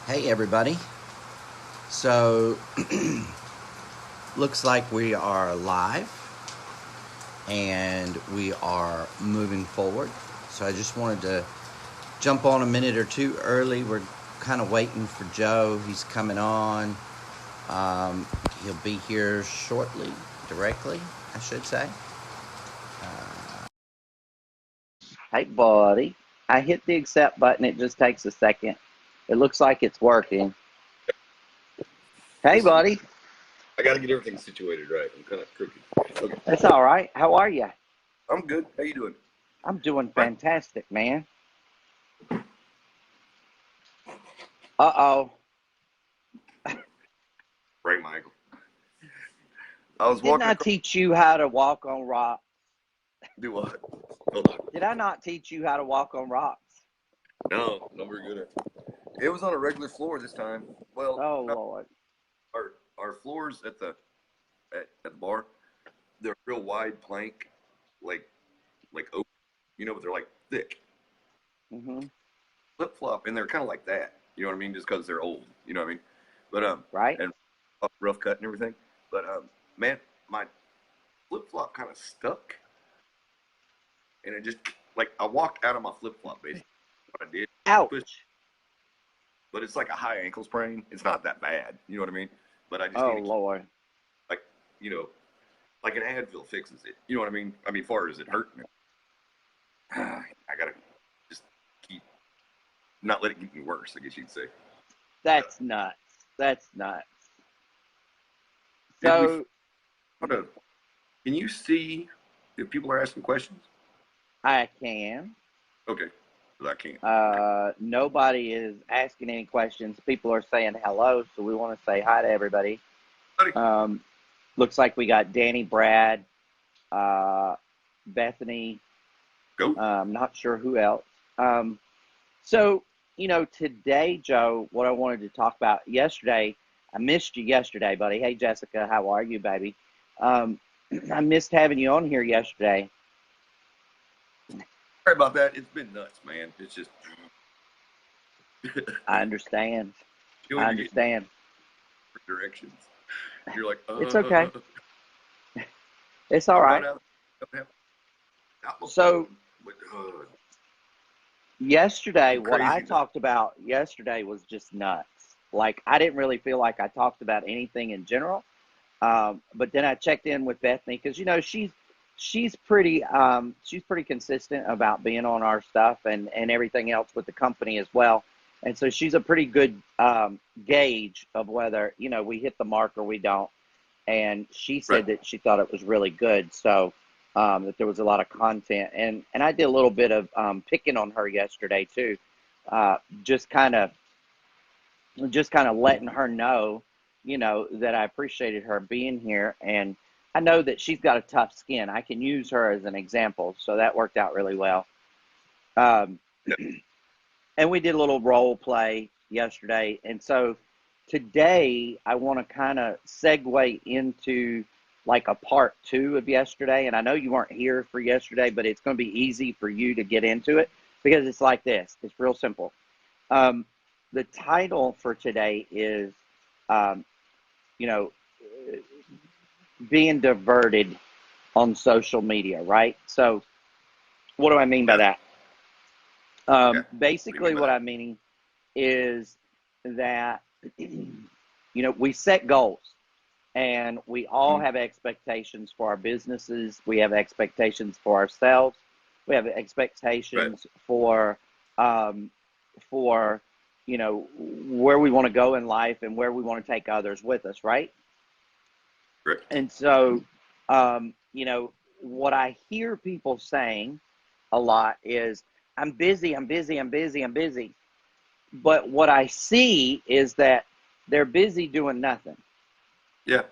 Hey, everybody. So, looks like we are live and we are moving forward. So, I just wanted to jump on a minute or two early. We're kind of waiting for Joe. He's coming on. Um, he'll be here shortly, directly, I should say. Hey, buddy. I hit the accept button. It just takes a second. It looks like it's working. Hey, This is, buddy. I got to get everything situated right. I'm kind of crooked. Okay, That's all right. How are you? I'm good. How you doing? I'm doing Right. fantastic, man. Uh-oh. Right, Michael. I was Didn't walking I across. teach you how to walk on rocks? Do what? Hold on. Did I not teach you how to walk on rocks? No, not very good at it. It was on a regular floor this time. Well, Oh, not Lord. our floors at the bar. They're real wide plank, like oak, but they're like thick Hmm. flip flop, and they're kind of like that. You know what I mean? Just because they're old. You know what I mean? But Right? and rough cut and everything. But man, my flip flop kind of stuck, and it just like I walked out of my flip flop basically. What I did, pushed, Ouch. but it's like a high ankle sprain. It's not that bad, you know what I mean? But I just need Oh, to keep Lord. like you know like an Advil fixes it. You know what I mean? I mean, far as it hurting, I gotta just keep not let it get any worse. I guess you'd say. That's nuts. That's nuts. Did we? So, Hold on. Can you see if people are asking questions? I can. Okay, because I can't. Nobody is asking any questions. People are saying hello, so we want to say hi to everybody. Buddy, Um, Looks like we got Danny, Brad, uh, Bethany, go. not sure who else. Um, so, today, Joe, what I wanted to talk about yesterday, I missed you yesterday, buddy. Hey, Jessica, how are you, baby? Um, I missed having you on here yesterday. Sorry about that. It's been nuts, man. It's just I understand. when I you're getting understand. directions. You're like, It's okay. It's all I'll run right. out my So, phone. But yesterday, some what I crazy. talked about yesterday was just nuts. Like, I didn't really feel like I talked about anything in general. But then I checked in with Bethany because she's pretty consistent about being on our stuff and everything else with the company as well. And so she's a pretty good gauge of whether we hit the mark or we don't. And she Right. said that she thought it was really good. So that there was a lot of content, and I did a little bit of picking on her yesterday too, uh, just kind of just kind of letting her know, that I appreciated her being here. And I know that she's got a tough skin. I can use her as an example. So that worked out really well. Um, Yeah. and we did a little role play yesterday. And so today I want to kind of segue into like a part two of yesterday. And I know you weren't here for yesterday, but it's going to be easy for you to get into it because it's like this. It's real simple. Um, the title for today is, um, you know, being diverted on social media, right? So, what do I mean by Yes. that? Okay. What do you mean Basically, by what that? I mean is that, we set goals and we all Mm, have expectations for our businesses. We have expectations for ourselves. We have right. expectations um, for where we want to go in life and where we want to take others with us, right? Correct. And so, what I hear people saying a lot is, "I'm busy, I'm busy, I'm busy, I'm busy." But what I see is that they're busy doing nothing. Yeah.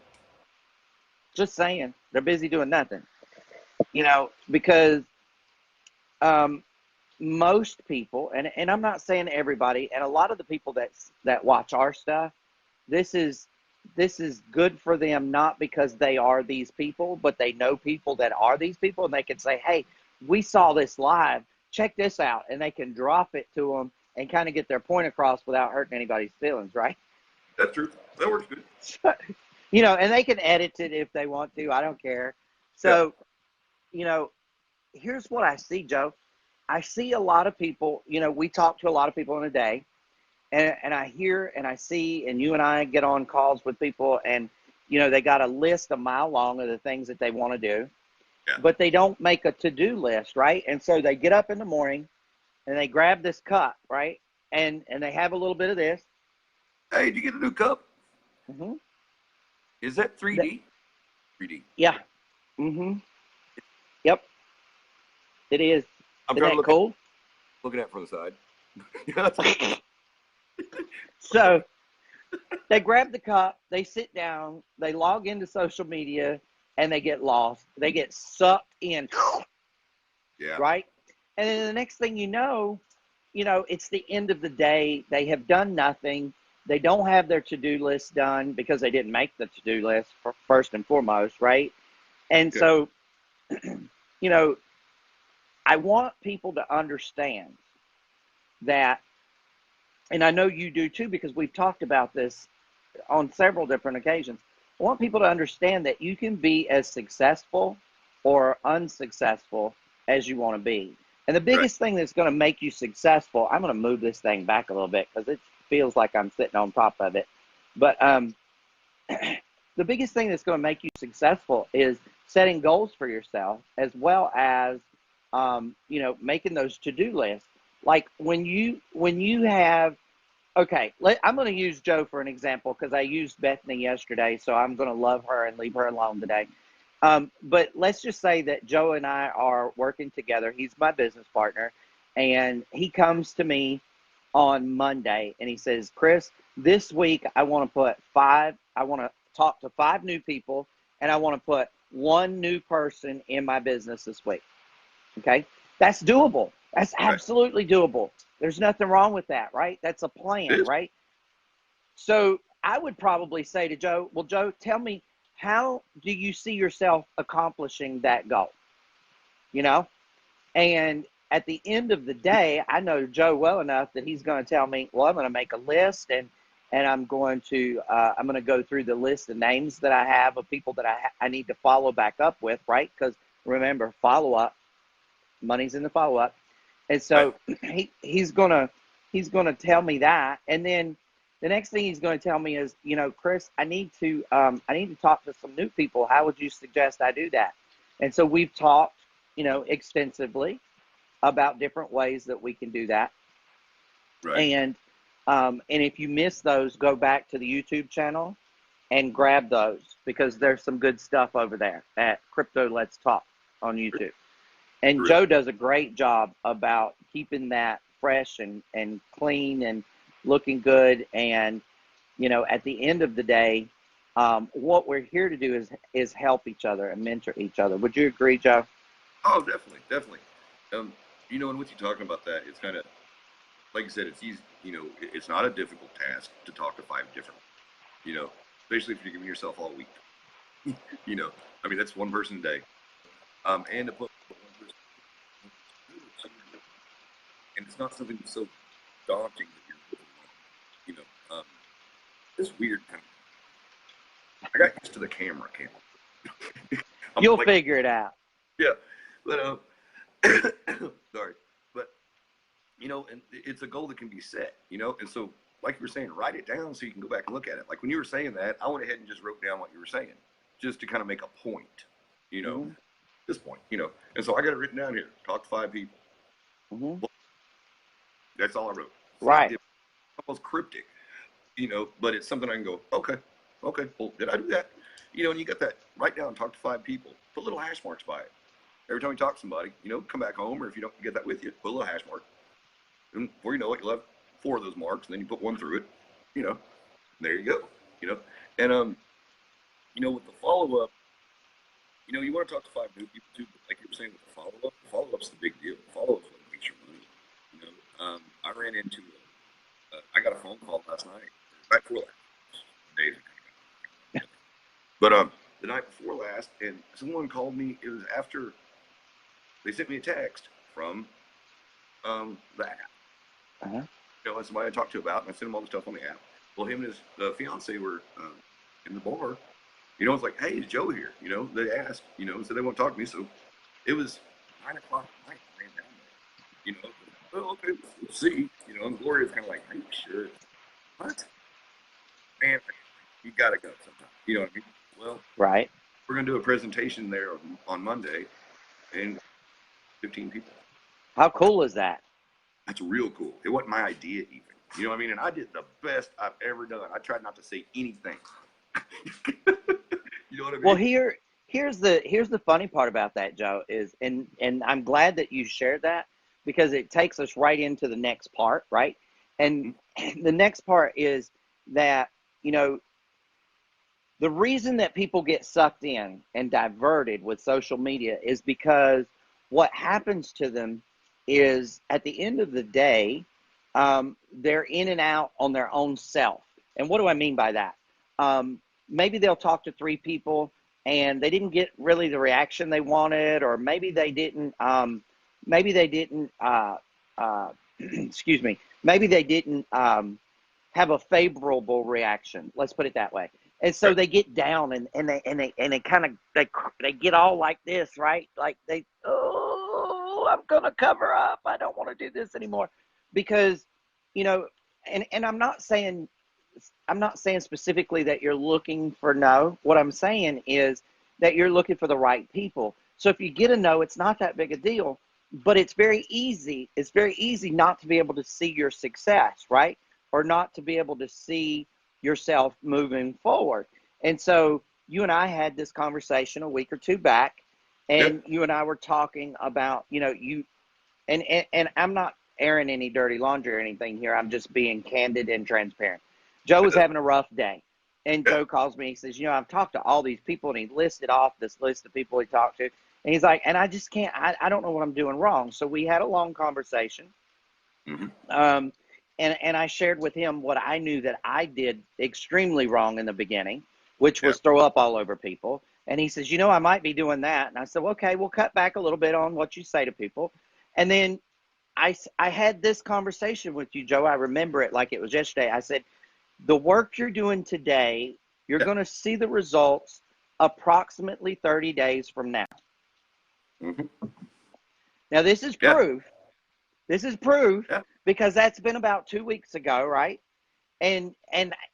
Just saying, they're busy doing nothing. Because um, most people, and I'm not saying everybody, and a lot of the people that watch our stuff, this is this is good for them, not because they are these people, but they know people that are these people, and they can say, "Hey, we saw this live. Check this out," and they can drop it to them, and kind of get their point across without hurting anybody's feelings, right? That's true. That works good. So, and they can edit it if they want to. I don't care. Yeah. So, here's what I see, Joe. I see a lot of people, we talk to a lot of people in a day, and I hear and I see, and you and I get on calls with people, and, they got a list a mile long of the things that they want to do, Yeah. but they don't make a to-do list, right? And so they get up in the morning and they grab this cup, right? And they have a little bit of this. Hey, did you get a new cup? Mm-hmm. Is that 3D? 3D. Yeah. Mm-hmm. Yep. It is. I'm Isn't trying to that cool? looking at it from the side. Yeah, So they grab the cup, they sit down, they log into social media, and they get lost. They get sucked in, yeah. right? And then the next thing you know, it's the end of the day. They have done nothing. They don't have their to-do list done because they didn't make the to-do list first and foremost, right? And so, I want people to understand that, and I know you do too, because we've talked about this on several different occasions. I want people to understand that you can be as successful or unsuccessful as you want to be. And the biggest thing that's going to make you successful, I'm going to move this thing back a little bit because it feels like I'm sitting on top of it. But the biggest thing that's going to make you successful is setting goals for yourself, as well as, making those to-do lists. Like when you have, okay, I'm going to use Joe for an example because I used Bethany yesterday, so I'm going to love her and leave her alone today. But let's just say that Joe and I are working together. He's my business partner, and he comes to me on Monday, and he says, Chris, this week I want to talk to 5 new people, and I want to put 1 new person in my business this week. Okay? That's doable. That's absolutely doable. There's nothing wrong with that, right? That's a plan, right? So I would probably say to Joe, well, Joe, tell me, how do you see yourself accomplishing that goal? And at the end of the day, I know Joe well enough that he's going to tell me, well, I'm going to make a list, and I'm going to go through the list of names that I have of people that I need to follow back up with, right? Because remember, follow up, money's in the follow up. And so he's gonna tell me that, and then the next thing he's going to tell me is, Chris, I need to talk to some new people. How would you suggest I do that? And so we've talked, extensively about different ways that we can do that. Right. And if you miss those, go back to the YouTube channel and grab those, because there's some good stuff over there at Krypto Let's Talk on YouTube. And Joe does a great job about keeping that fresh and clean and looking good. And, at the end of the day, what we're here to do is help each other and mentor each other. Would you agree, Joe? Oh, definitely, definitely. And with you talking about that, it's kind of, like I said, it's easy. It's not a difficult task to talk to 5 different, especially if you're giving yourself all week. That's 1 person a day. And to put 1 person, and it's not something that's so daunting that you're moving on. This weird kind of, I got used to the camera. You'll figure it out. Yeah, but sorry, but and it's a goal that can be set, and so like you were saying, write it down so you can go back and look at it. Like when you were saying that, I went ahead and just wrote down what you were saying, just to kind of make a point, this point, and so I got it written down here. Talk to 5 people. Mm-hmm. Well, that's all I wrote. It's right. Almost cryptic, but it's something I can go, okay, well, did I do that? And you got that, write down, talk to 5 people, put little hash marks by it. Every time you talk to somebody, come back home, or if you don't get that with you, put a little hash mark. And before you know it, you'll have 4 of those marks, and then you put 1 through it, there you go, and, with the follow-up, you want to talk to 5 new people too, but like you were saying with the follow-up's the big deal. The follow-up's what makes your money, I ran into, I got a phone call last night, right before last, days ago. But, the night before last, and someone called me, it was after they sent me a text from the app. That's somebody I talked to about, and I sent him all the stuff on the app. Well, him and his fiance were in the bar. It's like, hey, is Joe here? They asked, so they won't talk to me. So it was 9 o'clock at night. I ran down there. Well, okay, we'll see. And Gloria's kind of like, are you sure? What? Man, you got to go sometime. You know what I mean? Well, right. We're going to do a presentation there on Monday, and 15 people. How cool is that? That's real cool. It wasn't my idea even. You know what I mean? And I did the best I've ever done. I tried not to say anything. You know what I mean? Well, here's the funny part about that, Joe, is and I'm glad that you shared that, because it takes us right into the next part, right? And the next part is that, the reason that people get sucked in and diverted with social media is because what happens to them is, at the end of the day, they're in and out on their own self. And what do I mean by that? Maybe they'll talk to 3 people and they didn't get really the reaction they wanted, or maybe they didn't, excuse me, maybe they didn't have a favorable reaction. Let's put it that way. And so they get down and they kind of, they get all like this, right? Like I'm going to cover up. I don't want to do this anymore, because, and I'm not saying specifically that you're looking for no. What I'm saying is that you're looking for the right people. So if you get a no, it's not that big a deal, but it's very easy. It's very easy not to be able to see your success, right? Or not to be able to see yourself moving forward. And so you and I had this conversation a week or 2 back, and you and I were talking about, you, and I'm not airing any dirty laundry or anything here. I'm just being candid and transparent. Joe was having a rough day, and Joe calls me. He says, I've talked to all these people, and he listed off this list of people he talked to. And he's like, and I just can't, I don't know what I'm doing wrong. So we had a long conversation. Mm-hmm. And I shared with him what I knew that I did extremely wrong in the beginning, which was throw up all over people. And he says, I might be doing that. And I said, okay, we'll cut back a little bit on what you say to people. And then I had this conversation with you, Joe. I remember it like it was yesterday. I said, the work you're doing today, you're going to see the results approximately 30 days from now. Mm-hmm. Now, this is proof. This is proof because that's been about 2 weeks ago, right? And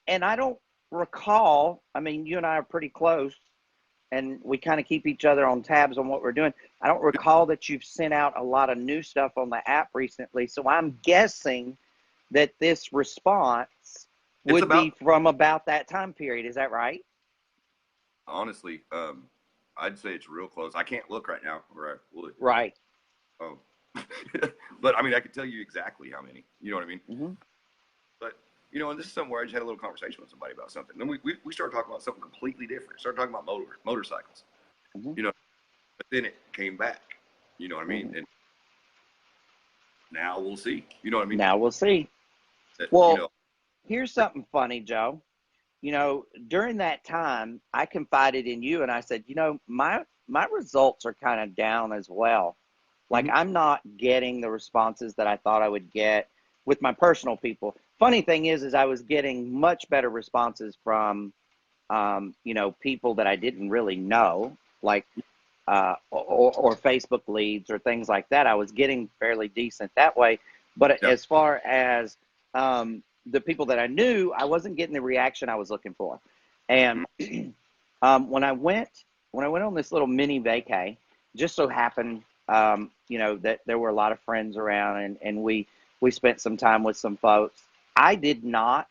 I don't recall, I mean, you and I are pretty close, and we kind of keep each other on tabs on what we're doing. I don't recall that you've sent out a lot of new stuff on the app recently, so I'm guessing that this response would be from about that time period. Is that right? Honestly, I'd say it's real close. I can't look right now, or I would. Right. But I mean, I could tell you exactly how many. You know what I mean? Mm-hmm. But and this is somewhere I just had a little conversation with somebody about something. Then we started talking about something completely different. Started talking about motorcycles. Mm-hmm. But then it came back. You know what I mean? Mm-hmm. And now we'll see. You know what I mean? Now we'll see. Well, here's something funny, Joe. During that time, I confided in you, and I said, my results are kind of down as well. Like, mm-hmm. I'm not getting the responses that I thought I would get with my personal people. Funny thing is I was getting much better responses from, people that I didn't really know, like, or Facebook leads or things like that. I was getting fairly decent that way. But as far as the people that I knew, I wasn't getting the reaction I was looking for. And when I went on this little mini vacay, just so happened, that there were a lot of friends around, and we spent some time with some folks. I did not,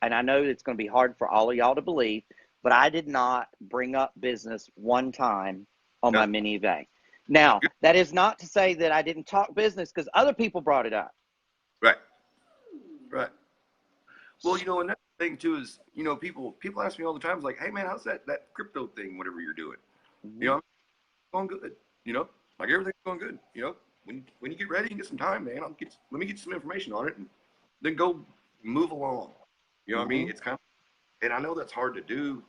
and I know it's going to be hard for all of y'all to believe, but I did not bring up business one time on my mini vacay. Now, that is not to say that I didn't talk business, because other people brought it up. Right. Well, and that thing too is, people ask me all the time, like, hey man, how's that crypto thing, whatever you're doing? Mm-hmm. It's going good. Like everything's going good. When you get ready and get some time, man, let me get some information on it, and then go move along. You know what I mean? It's kind of, and I know that's hard to do,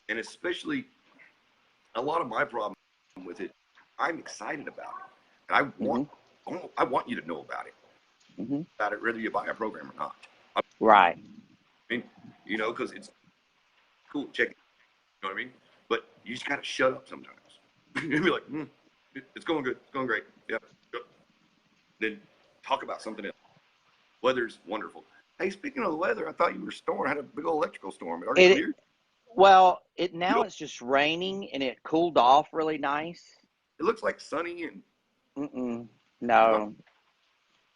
and especially a lot of my problem with it, I'm excited about it, and I want you to know about it, Hmm. about it, whether you buy a program or not. I Right. mean, because it's cool, check it, you know what I mean? But you just got to shut up sometimes. You'll be like, it's going good, it's going great. Yeah. Good. Then talk about something else. Weather's wonderful. Hey, speaking of the weather, I thought you were had a big old electrical storm. It already It cleared. well, it You now know, it's just raining and it cooled off really nice. it looks like sunny and Mm-mm. not. No,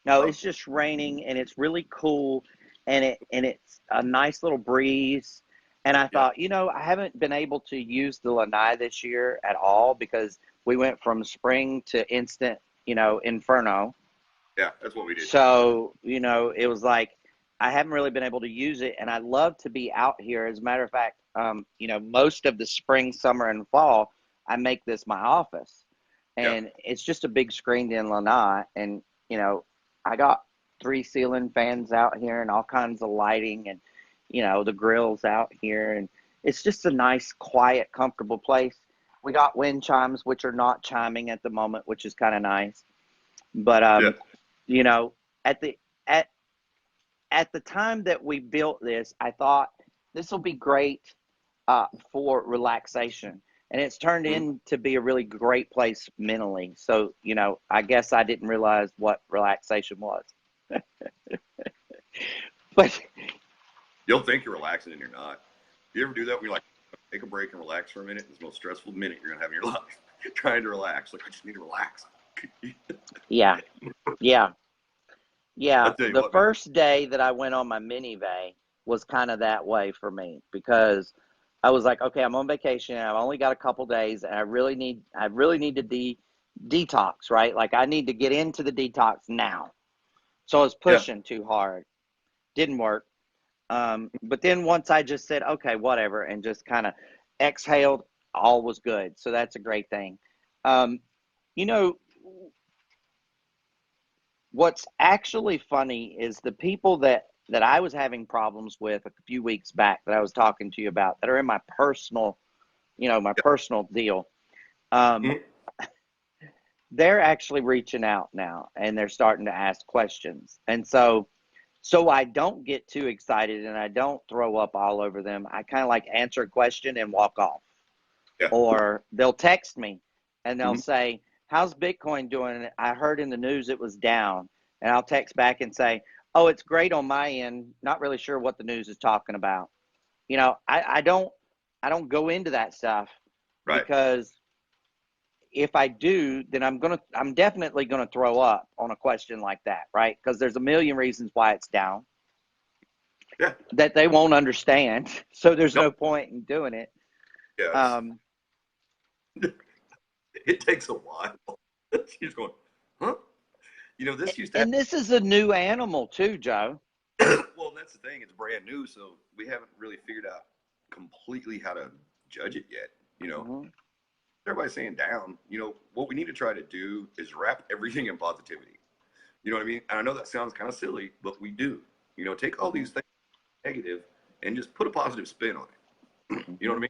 no, Oh, it's just raining and it's really cool, and it's a nice little breeze. And I yeah, thought, I haven't been able to use the lanai this year at all because we went from spring to instant, inferno. yeah, that's what we did. So, it was like I haven't really been able to use it, and I love to be out here. As a matter of fact, most of the spring, summer, and fall, I make this my office, Yeah, and it's just a big screened-in lanai, and I got three ceiling fans out here and all kinds of lighting, and the grills out here, and it's just a nice, quiet, comfortable place. We got wind chimes, which are not chiming at the moment, which is kind of nice, but yeah. you know, at the at at the time that we built this, I thought this will be great for relaxation, and it's turned Mhm. in to be a really great place mentally. So, I guess I didn't realize what relaxation was, but You'll think you're relaxing and you're not. You ever do that when you're like, take a break and relax for a minute? It's the most stressful minute you're gonna have in your life. Trying to relax, like I just need to relax. yeah, yeah, I yeah. tell you The what, man. first day that I went on my minivan was kind of that way for me because I was like, okay, I'm on vacation. I've only got a couple days, and I really need to detox, right? Like I need to get into the detox now. So I was Yeah, pushing too hard. Didn't work. But then once I just said, okay, whatever, and just kind of exhaled, all was good. So that's a great thing. Um, you know, what's actually funny is the people that I was having problems with a few weeks back that I was talking to you about that are in my personal, my yeah. personal deal. Um, Mhm. they're actually reaching out now and they're starting to ask questions. And so I don't get too excited and I don't throw up all over them. I kind of like answer a question and walk off. Yeah. Or they'll text me and they'll Hmm. say, "How's Bitcoin doing? I heard in the news it was down." And I'll text back and say, "Oh, it's great on my end. Not really sure what the news is talking about." I don't go into that stuff Right. because if I do, then I'm definitely gonna throw up on a question like that, right? Because there's a million reasons why it's down Yeah. that they won't understand. So there's No. no point in doing it. Yes. Um, It takes a while. She's going, huh? This used to and this is a new animal too, Joe. happen. Well, that's the thing. It's brand new, so we haven't really figured out completely how to judge it yet. You know, Hmm. everybody's saying down. What we need to try to do is wrap everything in positivity. You know what I mean? And I know that sounds kind of silly, but we do. Take all Hmm. these things negative and just put a positive spin on it. You know what Hmm. I mean?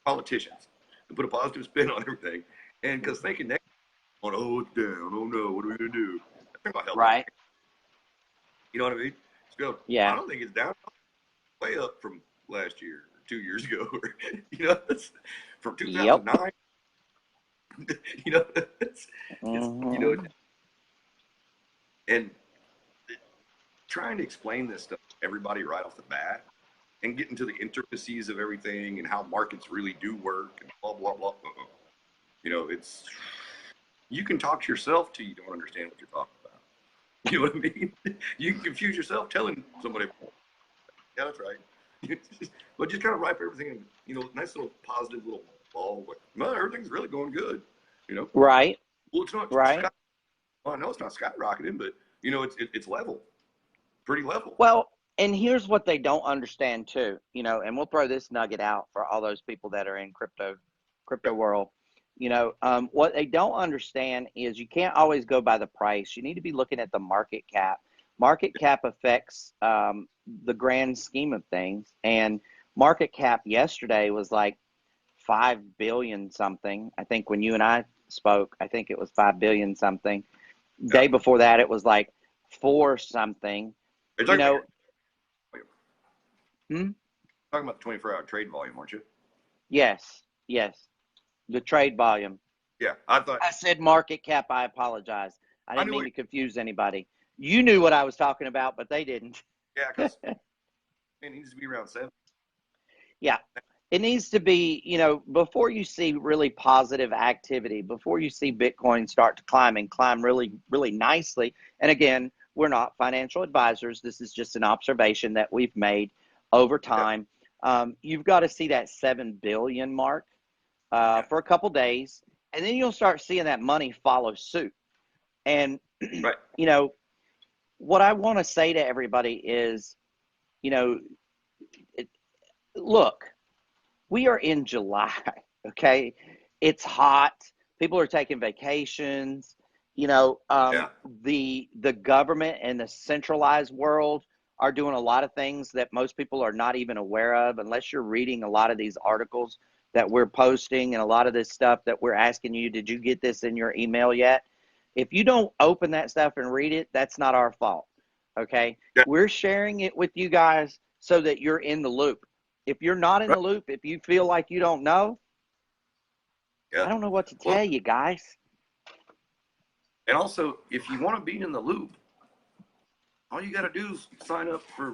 Politicians to put a positive spin on everything, and because Hmm. thinking negative, oh, it's down, oh no, what are we gonna do? That's not gonna help Right? anything. You know what I mean? Just go. I Yeah. don't think it's down, way up from last year, or 2 years ago, or it's from Yep. 2009. you know, it's Hmm. and trying to explain this stuff to everybody right off the bat and get into the intricacies of everything and how markets really do work and blah blah blah. It's you can talk to yourself till you don't understand what you're talking about. You know what I mean? You can confuse yourself telling somebody, yeah, that's right. But just kind of wrap everything in, nice little positive little ball. Like, well, everything's really going good. You know, Right. well, it's not sky. Right. Well, I know it's not skyrocketing, but it's level, pretty level. Well, and here's what they don't understand too, and we'll throw this nugget out for all those people that are in crypto Yeah, world. What they don't understand is you can't always go by the price. You need to be looking at the market cap. Market cap affects the grand scheme of things, and market cap yesterday was like 5 billion something. I think when you and I spoke, I think it was 5 billion something. yeah, Day before that, it was like for something, You're you talking know, about, talking about the 24-hour trade volume, aren't you? yes, the trade volume. Yeah, I thought I said market cap. I apologize. I I didn't knew mean what. to confuse anybody. You knew what I was talking about, but they didn't. Yeah, because it needs to be around 7. Yeah. It needs to be, before you see really positive activity, before you see Bitcoin start to climb and climb really, really nicely. And again, we're not financial advisors. This is just an observation that we've made over Yeah, time. You've got to see that 7 billion mark yeah, for a couple days, and then you'll start seeing that money follow suit. And, right. what I want to say to everybody is, you know, look, we are in July, okay? It's hot. People are taking vacations. Yeah, The government and the centralized world are doing a lot of things that most people are not even aware of unless you're reading a lot of these articles that we're posting and a lot of this stuff that we're asking you, did you get this in your email yet? If you don't open that stuff and read it, that's not our fault, okay? yeah, We're sharing it with you guys so that you're in the loop. If you're not in right. the loop, if you feel like you don't know, Yeah. I don't know what to Well, tell you guys. and also, if you want to be in the loop, all you got to do is sign up for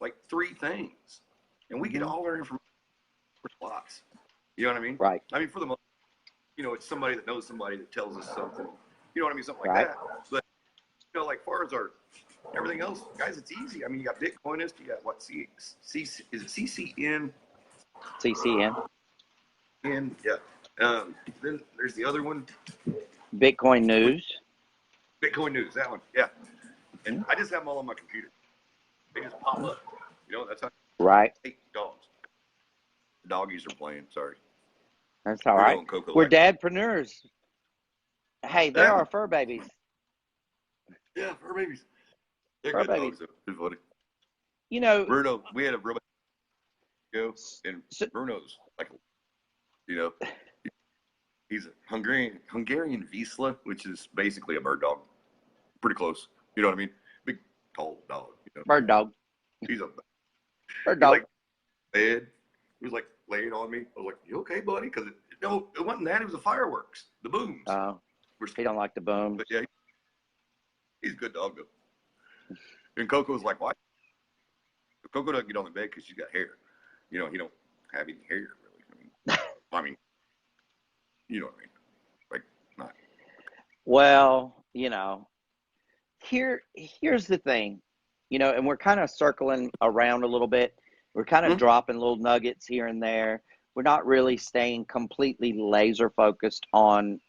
like 3 things, and we get Mm-hmm. all our information for slots. You know what I mean? Right, I mean, for the most, it's somebody that knows somebody that tells us something. You know what I mean? Something like right. that. But like far as our everything else, guys, it's easy. I mean, you got Bitcoinist, you got what? Is it CCN? CCN, And yeah. Then there's the other one, Bitcoin News. Bitcoin News. That one, yeah. And Mm-hmm. I just have them all on my computer. They just pop up. That's how. Right, Hey, dogs. The doggies are playing. Sorry, that's all Bruno right. and Coco We're like. dadpreneurs. Hey, they're Yeah, our fur babies. yeah, fur babies. They're Fur good babies. dogs though. It's funny. You know, Bruno, we had a robot go, and so, Bruno's like, you know, he's a Hungarian Wiesla, which is basically a bird dog. Pretty close. You know what I mean? Big, tall dog. bird dog, He's a bird he dog. like bed. He was like laying on me. I was like, "You okay, buddy?" Because no, it wasn't that. It was the fireworks, the booms. We're, He don't like the booms. but yeah, he's a good dog though. And Coco was like, "Why?" Coco doesn't get on the bed because she's got hair. He don't have any hair really. I mean, you know what I mean? Like, not. Well, here's the thing, and we're kind of circling around a little bit. We're kind of Hmm? dropping little nuggets here and there. We're not really staying completely laser focused on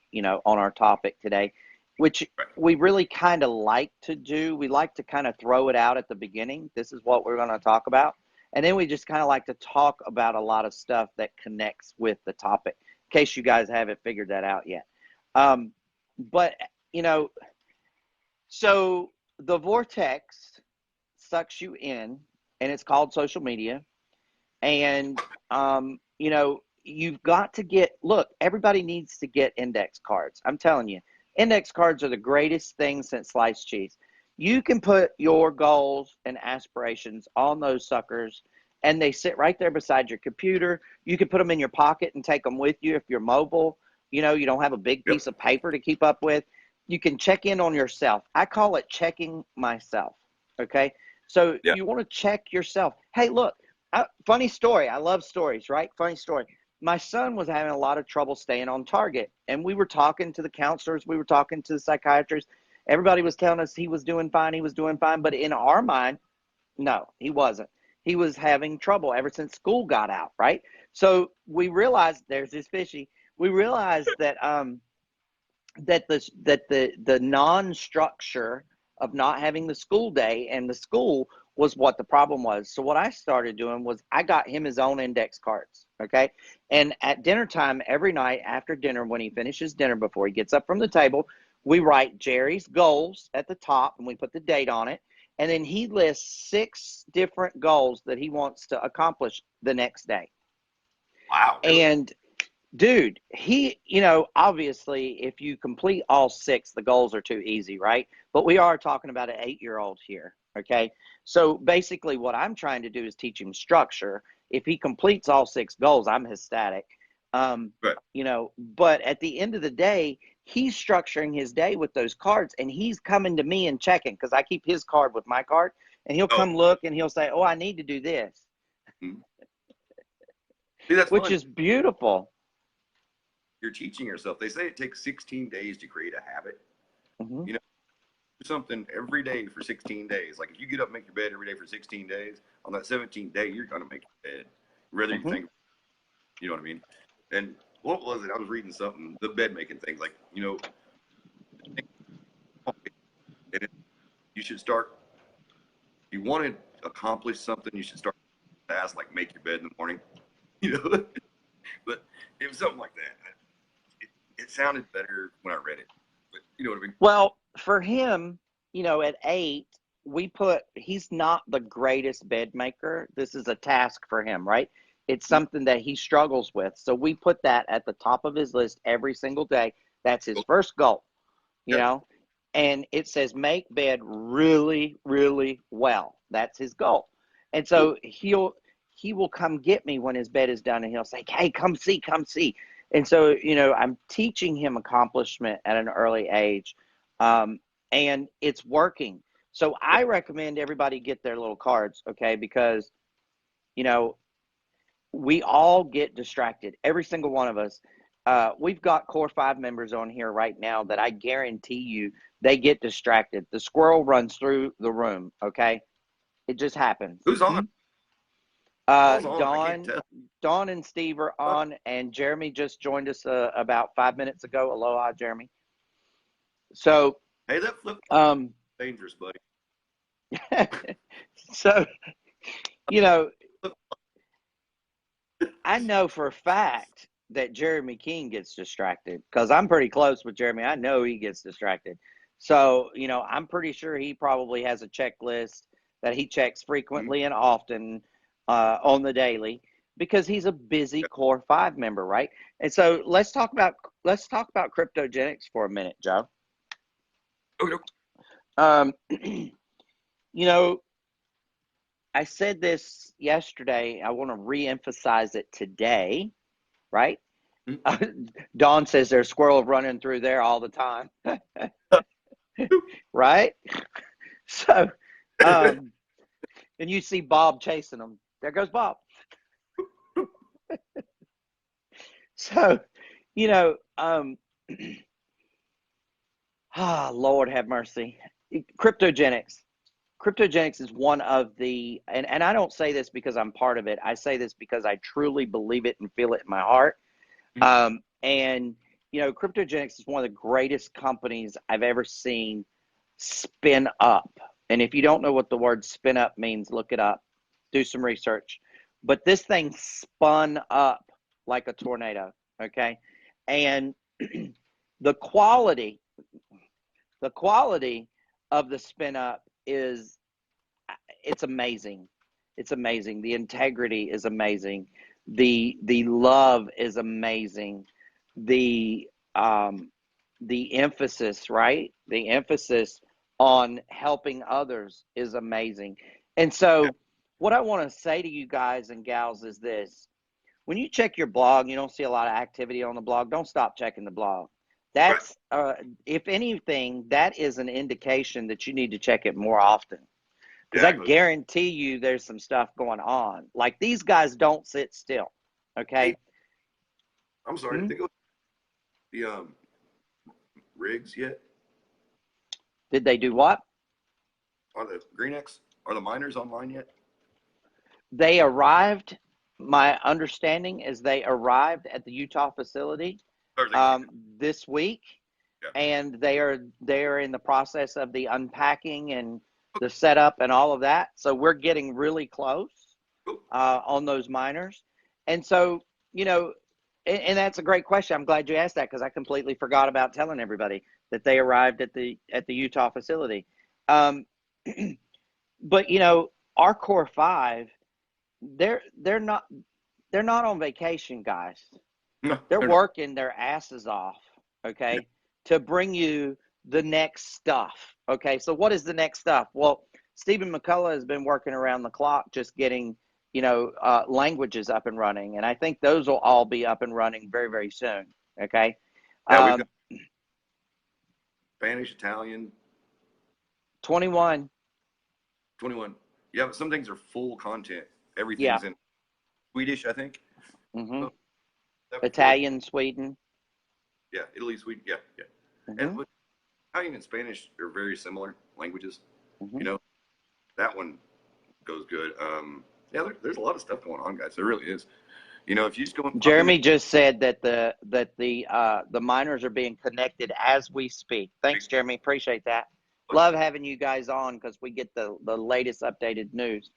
our topic today, which Right. we really kind of like to do. We like to kind of throw it out at the beginning. This is what we're going to talk about. And then we just kind of like to talk about a lot of stuff that connects with the topic, in case you guys haven't figured that out yet. But, you know, so the vortex sucks you in, and it's called social media. And you've got to look, everybody needs to get index cards. I'm telling you, index cards are the greatest thing since sliced cheese. You can put your goals and aspirations on those suckers, and they sit right there beside your computer. You can put them in your pocket and take them with you if you're mobile. You don't have a big Yep. piece of paper to keep up with. You can check in on yourself. I call it checking myself. Okay. So Yeah. you want to check yourself. Hey, look, funny story. I love stories, right? Funny story. My son was having a lot of trouble staying on target, and we were talking to the counselors. We were talking to the psychiatrists. Everybody was telling us he was doing fine. He was doing fine. But in our mind, no, he wasn't. He was having trouble ever since school got out, right? So we realized there's this fishy. We realized that the non-structure of not having the school day and the school was what the problem was. So what I started doing was I got him his own index cards, okay? And at dinner time every night after dinner, when he finishes dinner, before he gets up from the table, we write Jerry's goals at the top and we put the date on it. And then he lists 6 different goals that he wants to accomplish the next day. Wow. Really? And dude, he, obviously, if you complete all 6, the goals are too easy, right? but we are talking about an 8-year-old here. Okay. So basically, what I'm trying to do is teach him structure. If he completes all 6 goals, I'm ecstatic. Right. But at the end of the day, he's structuring his day with those cards, and he's coming to me and checking because I keep his card with my card, and he'll Oh, come look and he'll say, "Oh, I need to do this," mhm. See, that's which fun. is beautiful. You're teaching yourself. They say it takes 16 days to create a habit. Hmm. You know, do something every day for 16 days. Like if you get up and make your bed every day for 16 days, on that 17th day, you're going to make your bed, whether you Hmm. think, you know what I mean? And what was it? I was reading something, the bed making things, like, and you should start, if you want to accomplish something, you should start with a task like make your bed in the morning, you know? But it was something like that. It sounded better when I read it, but you know what I mean? Well, for him, at 8, he's not the greatest bed maker. This is a task for him, right? It's something that he struggles with. So we put that at the top of his list every single day. That's his first goal, you Yeah. know, and it says make bed really, really well. That's his goal. And Cool. so he will come get me when his bed is done and he'll say, "Hey, come see, come see." And so, I'm teaching him accomplishment at an early age. Um, and it's working. So Yeah. I recommend everybody get their little cards, okay? Because, you know, we all get distracted. Every single one of us. We've got core 5 members on here right now that I guarantee you they get distracted. The squirrel runs through the room, okay? It just happens. Who's on? Hmm. All's on. I can't Dawn, tell. Dawn and Steve are on, and Jeremy just joined us about 5 minutes ago. Aloha, Jeremy. So, Hey, that flip um, dangerous, buddy. so you know, I know for a fact that Jeremy King gets distracted because I'm pretty close with Jeremy. I know he gets distracted. So, I'm pretty sure he probably has a checklist that he checks Mhm. frequently and often on the daily because he's a busy Yeah. Core 5 member, right? And so let's talk about cryptogenics for a minute, Joe. Okay. Um, you know, I said this yesterday. I want to re-emphasize it today, right? Mhm. Dawn says there's squirrels running through there all the time, right? So, um, and you see Bob chasing them. There goes Bob. So, you know, um, Lord have mercy. Cryptogenics. Cryptogenics is one of and I don't say this because I'm part of it. I say this because I truly believe it and feel it in my heart. Mhm. And, Cryptogenics is one of the greatest companies I've ever seen spin up. And if you don't know what the word spin up means, look it up, do some research. But this thing spun up like a tornado, okay? And the quality, the quality of the spin up is it's amazing. It's amazing. The integrity is amazing. The love is amazing. The um the emphasis, right? The emphasis on helping others is amazing. And Yeah. so what I want to say to you guys and gals is this. When you check your blog, you don't see a lot of activity on the blog. Don't stop checking the blog. Right. That's if anything, that is an indication that you need to check it more often because I Exactly. guarantee you there's some stuff going on. Like these guys don't sit still. Hey, Okay. I'm sorry. Did Hmm. they go to the rigs yet? Did they do what? Are the Green X? Are the miners online yet? They arrived. My understanding is they arrived at the Utah facility Or they came? this week, Yeah. and they are in the process of the unpacking and Okay. the setup and all of that. So we're getting really close Cool. on those miners, and so you know, and that's a great question. I'm glad you asked that because I completely forgot about telling everybody that they arrived at the Utah facility. Um, but our core 5, they're not they're not on vacation, guys. No, They're they're not. working their asses off, Yeah. okay, to bring you the next stuff. Okay, so what is the next stuff? Well, Stephen McCullough has been working around the clock just getting, languages up and running. And I think those will all be up and running very, very soon. Okay. Yeah, we've got Um, Spanish, Italian, 21. 21. Yeah, but some things are full content. Yeah. Everything's in Swedish, I think. Hmm. Oh, that before. Italian, Sweden. Yeah, Italy, Sweden. Yeah, yeah. And Hmm. but Italian and Spanish are very similar languages. Hmm. You know, that one goes good. Yeah, there's a lot of stuff going on, guys. There really is. If you just go and pop in, Jeremy just said that the miners are being connected as we speak. Thanks, Jeremy. Appreciate that. Love having you guys on because we get the latest updated news.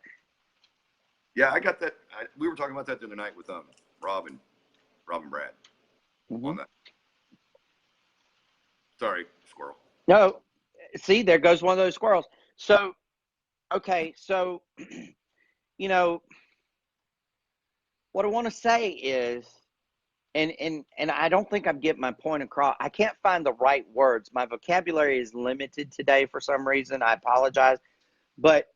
yeah, I got that. We were talking about that the other night with Rob and Brad Hmm. on that. Sorry, squirrel. No, see, there goes one of those squirrels. So, okay, so you know what I want to say is, and I don't think I'm getting my point across. I can't find the right words. My vocabulary is limited today for some reason. I apologize, but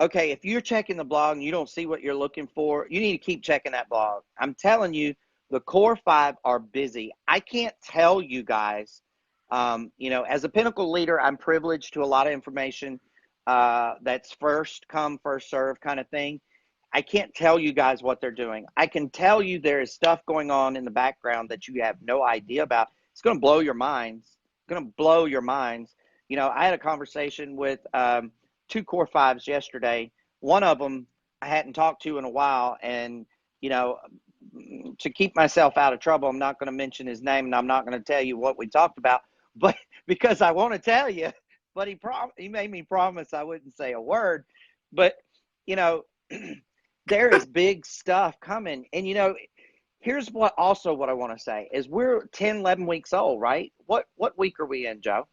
okay, if you're checking the blog and you don't see what you're looking for, you need to keep checking that blog. I'm telling you, the core five are busy. I can't tell you guys, as a Pinnacle leader, I'm privileged to a lot of information that's first come, first serve kind of thing. I can't tell you guys what they're doing. I can tell you there is stuff going on in the background that you have no idea about. It's going to blow your minds. It's going to blow your minds. I had a conversation with two core fives yesterday. One of them I hadn't talked to in a while, and you know, to keep myself out of trouble, I'm not going to mention his name, and I'm not going to tell you what we talked about, but because I want to tell you. But he made me promise I wouldn't say a word. But you know, there is big stuff coming, and here's what I want to say is we're 10, 11 weeks old, right? What week are we in, Joe?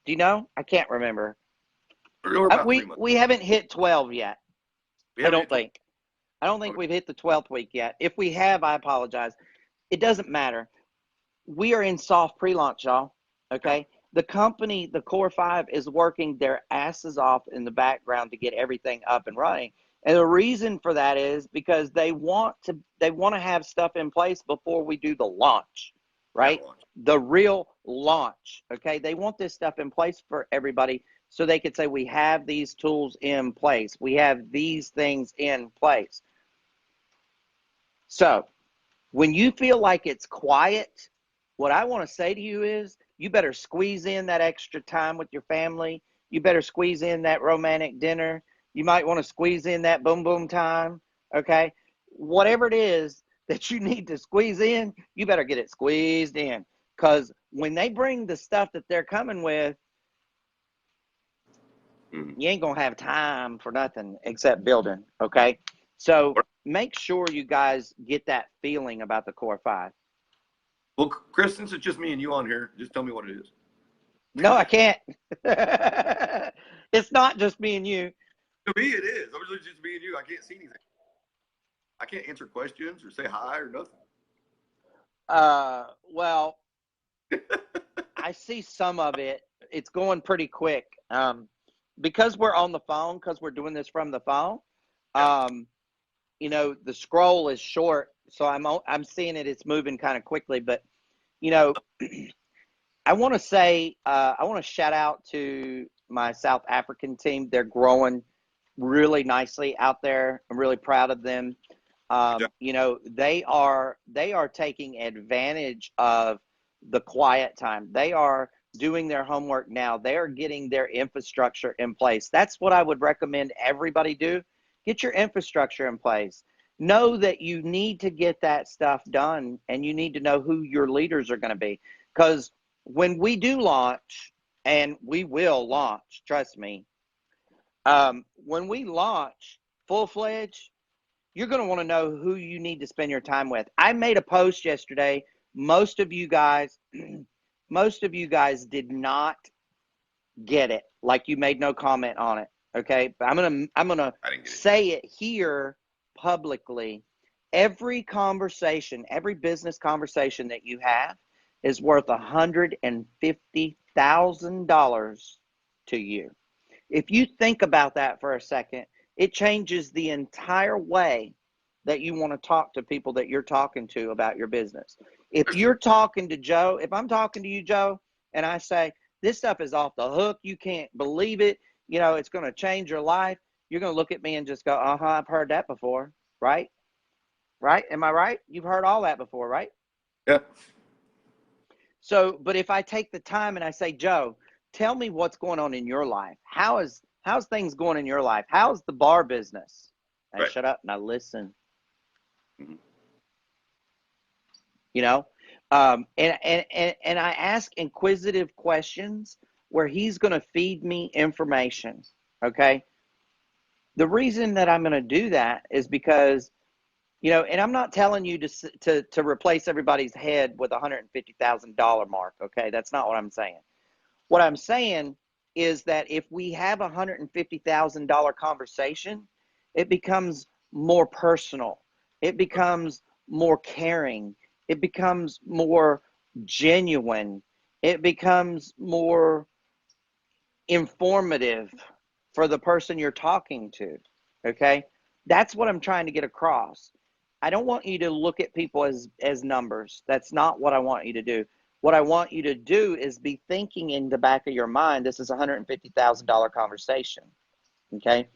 Do you know? I can't remember. We're about 3 months. We haven't hit 12 yet. We I haven't don't hit 12. think. I don't think Okay. we've hit the 12th week yet. If we have, I apologize. It doesn't matter. We are in soft pre-launch, y'all. Yeah. Okay. The company, the Core Five, is working their asses off in the background to get everything up and running. And the reason for that is because they want to have stuff in place before we do the launch, Yeah. right? The real launch. Okay. They want this stuff in place for everybody so they could say, we have these tools in place. We have these things in place. So when you feel like it's quiet, what I want to say to you is you better squeeze in that extra time with your family. You better squeeze in that romantic dinner. You might want to squeeze in that boom boom time. Okay. Whatever it is that you need to squeeze in, you better get it squeezed in. Because when they bring the stuff that they're coming with, you ain't going to have time for nothing except building. Okay. So make sure you guys get that feeling about the Core Five. Well, Chris, since it's just me and you on here, just tell me what it is. No, I can't. It's not just me and you. To me, it is. Obviously, it's just me and you. I can't see anything. I can't answer questions or say hi or nothing. Well, I see some of it. It's going pretty quick. Because we're on the phone, because we're doing this from the phone. Yeah. The scroll is short, so I'm seeing it. It's moving kind of quickly, but I want to shout out to my South African team. They're growing really nicely out there. I'm really proud of them. They are taking advantage of the quiet time. They are doing their homework now. They are getting their infrastructure in place. That's what I would recommend everybody do. Get your infrastructure in place. Know that you need to get that stuff done, and you need to know who your leaders are going to be. Because when we do launch, and we will launch, trust me, when we launch full-fledged, you're going to want to know who you need to spend your time with. I made a post yesterday. Most of you guys did not get it. Like, you made no comment on it. Okay. But I'm going to say it here publicly. Every conversation, every business conversation that you have, is worth $150,000 to you. If you think about that for a second, it changes the entire way that you want to talk to people that you're talking to about your business. If you're talking to Joe, if I'm talking to you, Joe, and I say, this stuff is off the hook, you can't believe it, it's going to change your life, you're going to look at me and just go, I've heard that before, right? Right? Am I right? You've heard all that before, right? Yeah. So, but if I take the time and I say, Joe, tell me what's going on in your life. How's things going in your life? How's the bar business? I shut up and I listen. Mm-hmm. And I ask inquisitive questions where he's going to feed me information. Okay. The reason that I'm going to do that is because, and I'm not telling you to replace everybody's head with $150,000 mark. Okay. That's not what I'm saying. What I'm saying is that if we have a $150,000 conversation, it becomes more personal. It becomes more caring. It becomes more genuine. It becomes more informative for the person you're talking to. Okay? That's what I'm trying to get across. I don't want you to look at people as numbers. That's not what I want you to do. What I want you to do is be thinking in the back of your mind, this is a $150,000 conversation. Okay?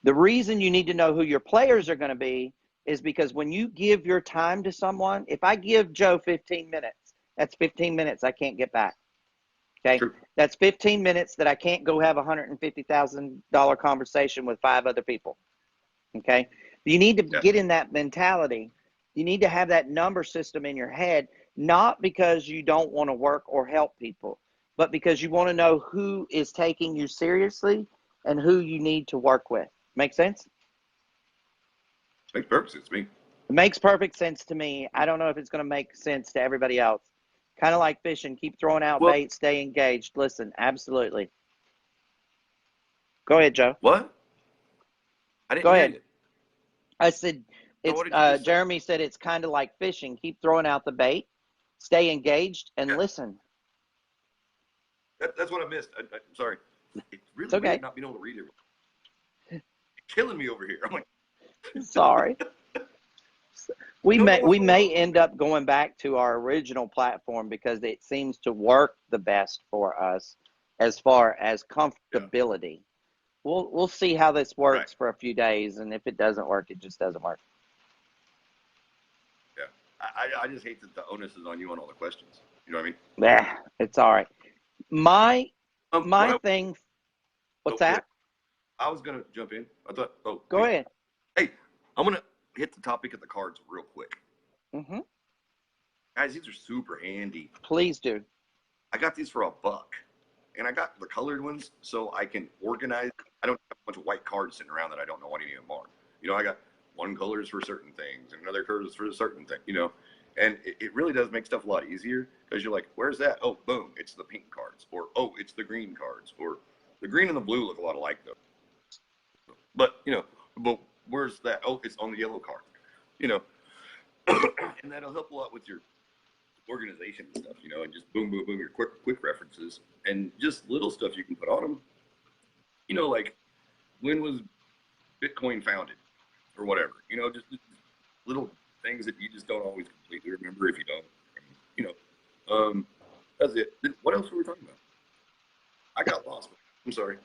The reason you need to know who your players are going to be is because when you give your time to someone, if I give Joe 15 minutes, that's 15 minutes I can't get back. Okay? True. That's 15 minutes that I can't go have a $150,000 conversation with 5 other people. Okay? You need to get in that mentality. You need to have that number system in your head, not because you don't want to work or help people, but because you want to know who is taking you seriously and who you need to work with. Make sense? Makes perfect sense to me. It makes perfect sense to me. I don't know if it's going to make sense to everybody else. Kind of like fishing. Keep throwing out bait. Stay engaged. Listen, absolutely. Go ahead, Joe. What? I didn't Go hear ahead. you. I said, Jeremy said it's kind of like fishing. Keep throwing out the bait. Stay engaged and listen. That's what I missed. I'm sorry. It's really It's okay. weird not being able to read it. It's killing me over here. I'm like, sorry. We may end up going back to our original platform because it seems to work the best for us as far as comfortability. Yeah. We'll see how this works for a few days, and if it doesn't work, it just doesn't work. Yeah, I just hate that the onus is on you on all the questions. You know what I mean? Yeah, it's all right. My thing. What's that? I was gonna jump in. I thought. Go ahead. Hey, I'm gonna hit the topic of the cards real quick. Mm-hmm. Guys, these are super handy. Please do. I got these for $1, and I got the colored ones so I can organize. I don't have a bunch of white cards sitting around that I don't know what any of them are. I got one colors for certain things and another colors for certain things. And it really does make stuff a lot easier because you're like, where's that? Oh, boom, it's the pink cards, or oh, it's the green cards, or the green and the blue look a lot alike though. But but where's that? Oh, it's on the yellow card. And that'll help a lot with your organization and stuff, and just boom, boom, boom, your quick references and just little stuff you can put on them. Like when was Bitcoin founded or whatever, just little things that you just don't always completely remember if you don't. That's it. What else were we talking about? I got lost. I'm sorry.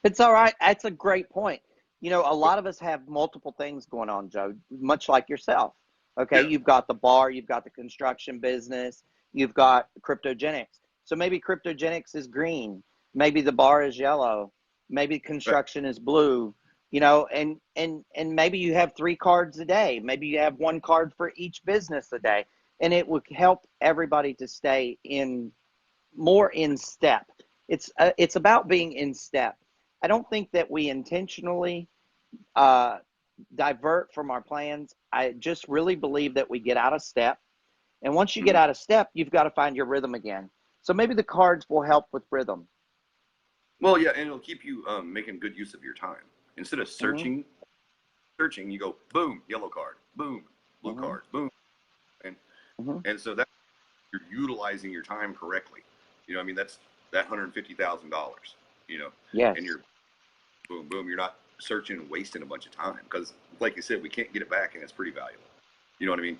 It's all right. That's a great point. A lot of us have multiple things going on, Joe, much like yourself. Okay, yeah. You've got the bar, you've got the construction business, you've got cryptogenics. So maybe cryptogenics is green, maybe the bar is yellow, maybe construction is blue, and maybe you have 3 cards a day. Maybe you have 1 card for each business a day, and it would help everybody to stay more in step. It's about being in step. I don't think that we intentionally divert from our plans. I just really believe that we get out of step. And once you get out of step, you've got to find your rhythm again. So maybe the cards will help with rhythm. Well, yeah, and it'll keep you making good use of your time. Instead of searching, you go, boom, yellow card, boom, blue card, boom. And so you're utilizing your time correctly. You know, I mean, that's that $150,000. You know, Yes. and you're boom, boom. You're not searching and wasting a bunch of time because, like you said, we can't get it back, and it's pretty valuable. You know what I mean?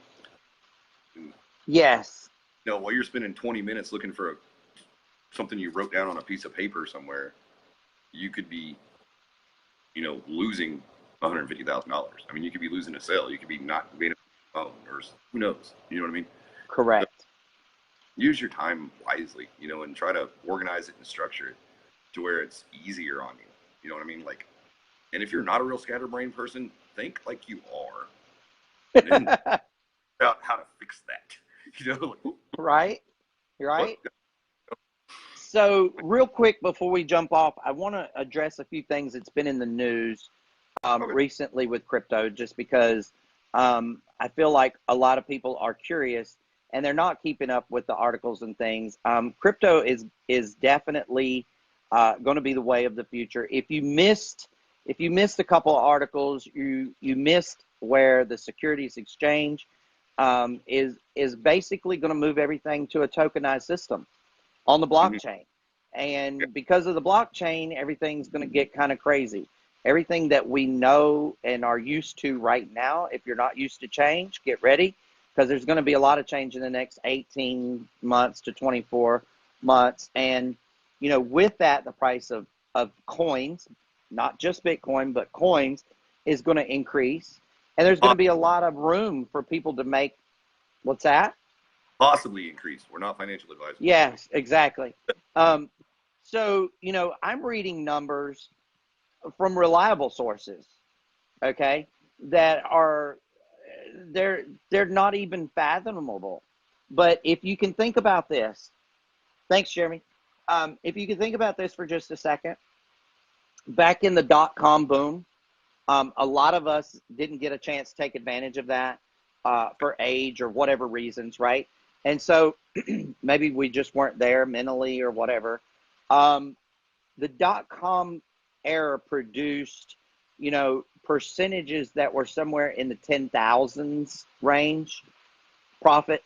Yes. No, while you're spending 20 minutes looking for something you wrote down on a piece of paper somewhere, you could be, you know, losing $150,000. I mean, you could be losing a sale. You could be not being a phone, or who knows? You know what I mean? Correct. So use your time wisely, you know, and try to organize it and structure it to where it's easier on you. You know what I mean? Like, and if you're not a real scatterbrain person, think like you are, and then figure out how to fix that. You know, like, Right. Right. So real quick before we jump off, I want to address a few things that's been in the news okay. recently with crypto, just because I feel like a lot of people are curious and they're not keeping up with the articles and things. Crypto is definitely going to be the way of the future. If you missed a couple of articles, you missed where the Securities Exchange is basically going to move everything to a tokenized system on the blockchain. And because of the blockchain, everything's going to get kind of crazy. Everything that we know and are used to right now, if you're not used to change, get ready, because there's going to be a lot of change in the next 18 months to 24 months. And, you know, with that, the price of coins, not just Bitcoin, but coins, is going to increase. And there's going to be a lot of room for people to make, what's that? Possibly increase. We're not financial advisors. Yes, exactly. So, you know, I'm reading numbers from reliable sources, okay, that are, they're not even fathomable. But if you can think about this, thanks, Jeremy. If you can think about this for just a second, back in the dot-com boom, a lot of us didn't get a chance to take advantage of that for age or whatever reasons, right? And so maybe we just weren't there mentally or whatever. The dot-com era produced, you know, percentages that were somewhere in the 10,000s range profit.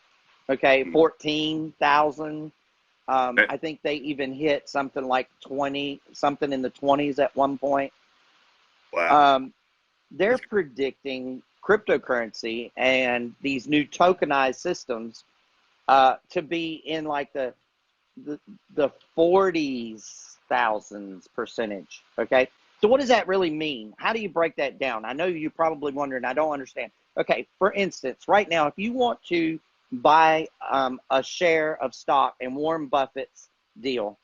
Okay, 14,000. I think they even hit something like 20, something in the 20s at one point. Wow. They're predicting cryptocurrency and these new tokenized systems to be in like the 40s thousands percentage. Okay, so what does that really mean? How do you break that down? I know you're probably wondering. I don't understand. Okay, for instance, right now, if you want to buy a share of stock in Warren Buffett's deal,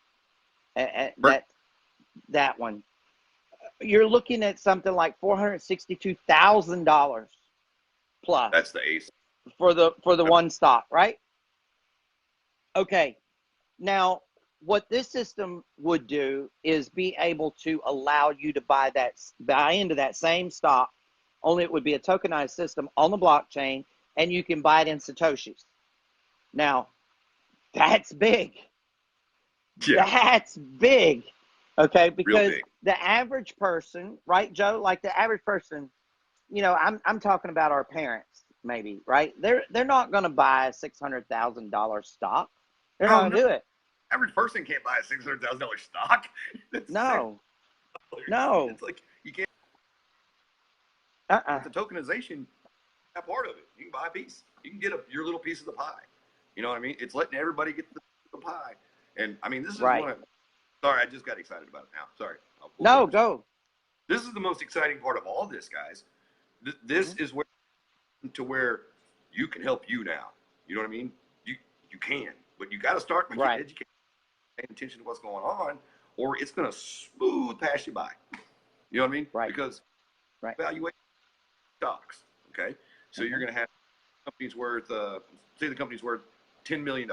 that one, you're looking at something like $462,000 plus. That's the ace for the one stock, right? Okay. Now, what this system would do is be able to allow you to buy into that same stock, only it would be a tokenized system on the blockchain, and you can buy it in Satoshis. Now, that's big. Yeah. That's big. Okay, because the average person, right, Joe? Like the average person, you know, I'm talking about our parents, maybe, right? They're not going to buy a $600,000 stock. They're not going to do it. Average person can't buy a $600,000 stock. No. It's like you can't. The tokenization, that part of it. You can buy a piece. You can get your little piece of the pie. You know what I mean? It's letting everybody get the pie. And I mean, this is right. Sorry, I just got excited about it now. Sorry. No, go. This is the most exciting part of all this, guys. This is where you can help you now. You know what I mean? You can, but you got to start by getting educated, paying attention to what's going on, or it's going to smooth pass you by. You know what I mean? Right. Because valuation stocks. Okay, so you're going to have companies worth, say the company's worth $10 million.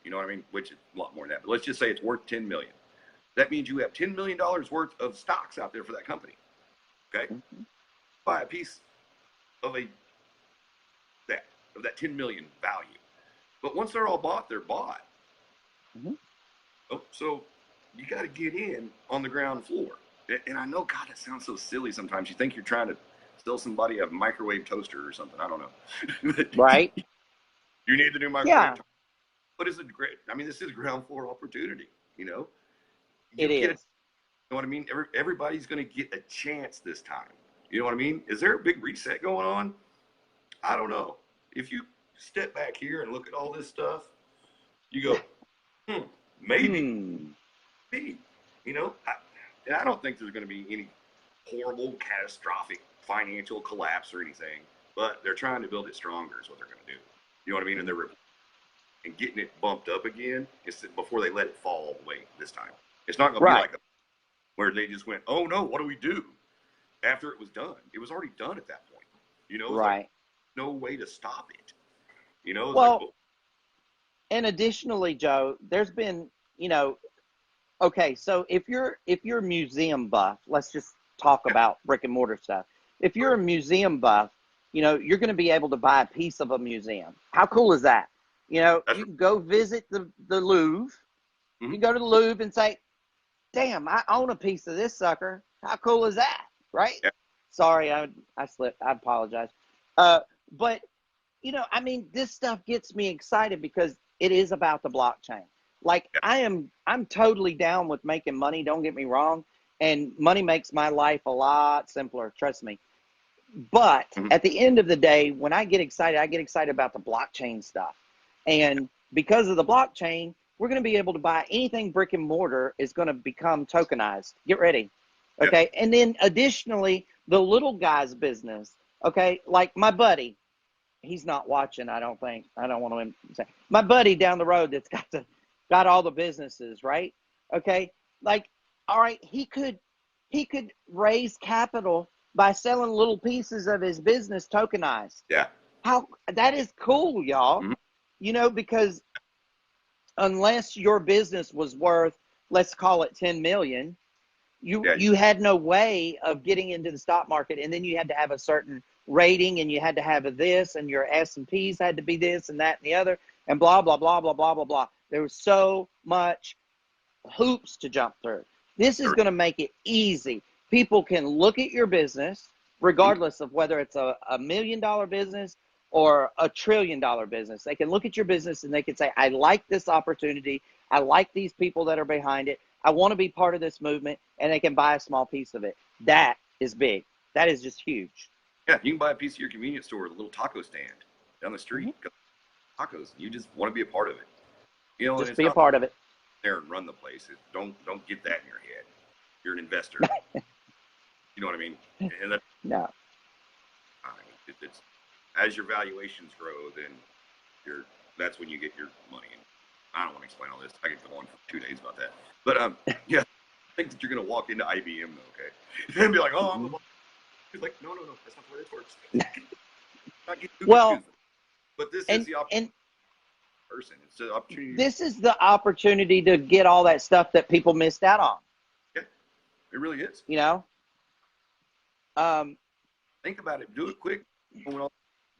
You know what I mean? Which is a lot more than that. But let's just say it's worth $10 million. That means you have $10 million worth of stocks out there for that company. Okay, buy a piece of that 10 million value. But once they're all bought, they're bought. So you got to get in on the ground floor. And I know, God, it sounds so silly sometimes. You think you're trying to sell somebody a microwave toaster or something. I don't know. Right. You need the new microwave toaster. But it's a great, I mean, this is ground floor opportunity, you know? You It get it, is. you know what I mean? Everybody's going to get a chance this time. You know what I mean? Is there a big reset going on? I don't know. If you step back here and look at all this stuff, you go, maybe, Hmm. maybe, you know? And I don't think there's going to be any horrible, catastrophic financial collapse or anything, but they're trying to build it stronger is what they're going to do. You know what I mean? And getting it bumped up again before they let it fall all the way this time. It's not going to be Right. like where they just went, oh no, what do we do? After it was done. It was already done at that point. You know, it was like Right. no way to stop it. You know, it's like, Well, and additionally, Joe, there's been, okay, so if you're a museum buff, let's just talk yeah, about brick and mortar stuff. If you're a museum buff, you're going to be able to buy a piece of a museum. How cool is that? that's You can go visit the Louvre. mm-hmm. You go to the Louvre and say, damn, I own a piece of this sucker. How cool is that? Right? Yeah, Sorry, I slipped. I apologize. But I mean, this stuff gets me excited because it is about the blockchain. Like yeah, I'm totally down with making money. Don't get me wrong. And money makes my life a lot simpler. Trust me. But mm-hmm. at the end of the day, when I get excited about the blockchain stuff. And because of the blockchain, we're going to be able to buy anything brick and mortar is going to become tokenized. Get ready. Yeah, Okay. And then additionally, the little guy's business. Okay. Like my buddy, he's not watching, I don't think. I don't want to say my buddy down the road that's got all the businesses, right? Okay. Like, all right, he could raise capital by selling little pieces of his business tokenized. yeah, How that is cool, y'all. mm-hmm. Because unless your business was worth, let's call it 10 million, Yeah, you had no way of getting into the stock market, and then you had to have a certain rating, and you had to have a this, and your S&Ps had to be this and that and the other, and blah blah blah blah blah blah blah. There was so much hoops to jump through. This is sure. going to make it easy. People can look at your business, Mm-hmm. regardless of whether it's a $1 million business or a $1 trillion business. They can look at your business and they can say, I like this opportunity. I like these people that are behind it. I want to be part of this movement, and they can buy a small piece of it. That is big. That is just huge. Yeah, you can buy a piece of your convenience store, the little taco stand down the street, Mm-hmm. tacos. You just want to be a part of it. You know, and Just it's be a not part of it. there and run the place. Don't get that in your head. You're an investor. You know what I mean? And that, No. I mean, it's as your valuations grow, then that's when you get your money. And I don't want to explain all this. I could go on for 2 days about that. But yeah, I think that you're gonna walk into IBM though, okay, and be like, oh, I'm the boss. He's like, no, that's not the way this works. Not get too Well, confused. But this is and the opportunity. It's the opportunity. this is the opportunity to get all that stuff that people missed out on. Yeah, it really is. Think about it. Do it quick.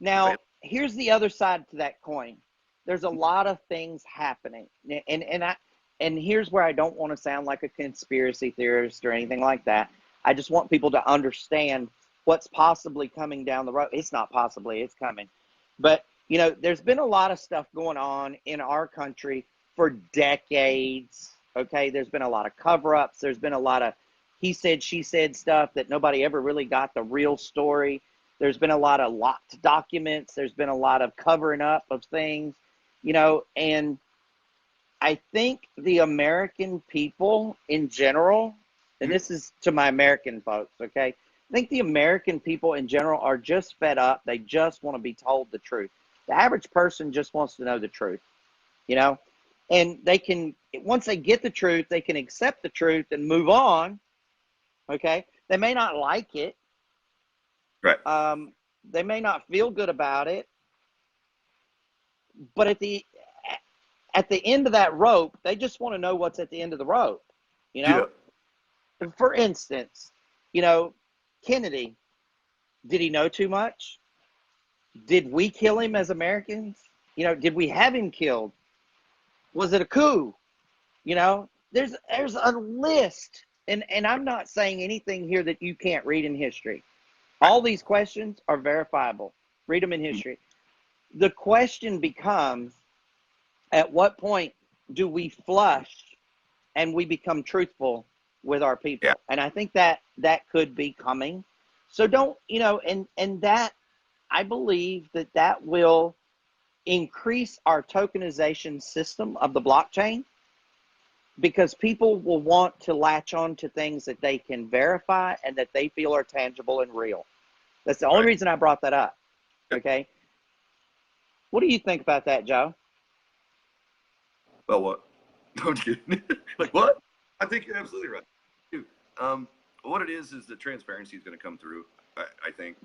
Now, here's the other side to that coin. There's a lot of things happening, and here's where I don't want to sound like a conspiracy theorist or anything like that. I just want people to understand what's possibly coming down the road. It's not possibly, it's coming. But, there's been a lot of stuff going on in our country for decades, okay? There's been a lot of cover-ups. There's been a lot of he said, she said stuff that nobody ever really got the real story. There's been a lot of locked documents. There's been a lot of covering up of things, and I think the American people in general, and this is to my American folks, okay? I think the American people in general are just fed up. They just want to be told the truth. The average person just wants to know the truth, and they can, once they get the truth, they can accept the truth and move on, okay? They may not like it. Right. They may not feel good about it, but at the end of that rope, they just want to know what's at the end of the rope, Yeah. For instance, Kennedy, did he know too much? Did we kill him as Americans? Did we have him killed? Was it a coup? There's a list, and I'm not saying anything here that you can't read in history. All these questions are verifiable. Read them in history. The question becomes, At what point do we flush and we become truthful with our Yeah. people? And I think that could be coming. So don't, and that, I believe that will increase our tokenization system of the blockchain, because people will want to latch on to things that they can verify and that they feel are tangible and real. That's the only reason I brought that up. Okay. What do you think about that, Joe? Well, what? Don't you? Like what? I think you're absolutely right. Dude, what it is the transparency is going to come through. I think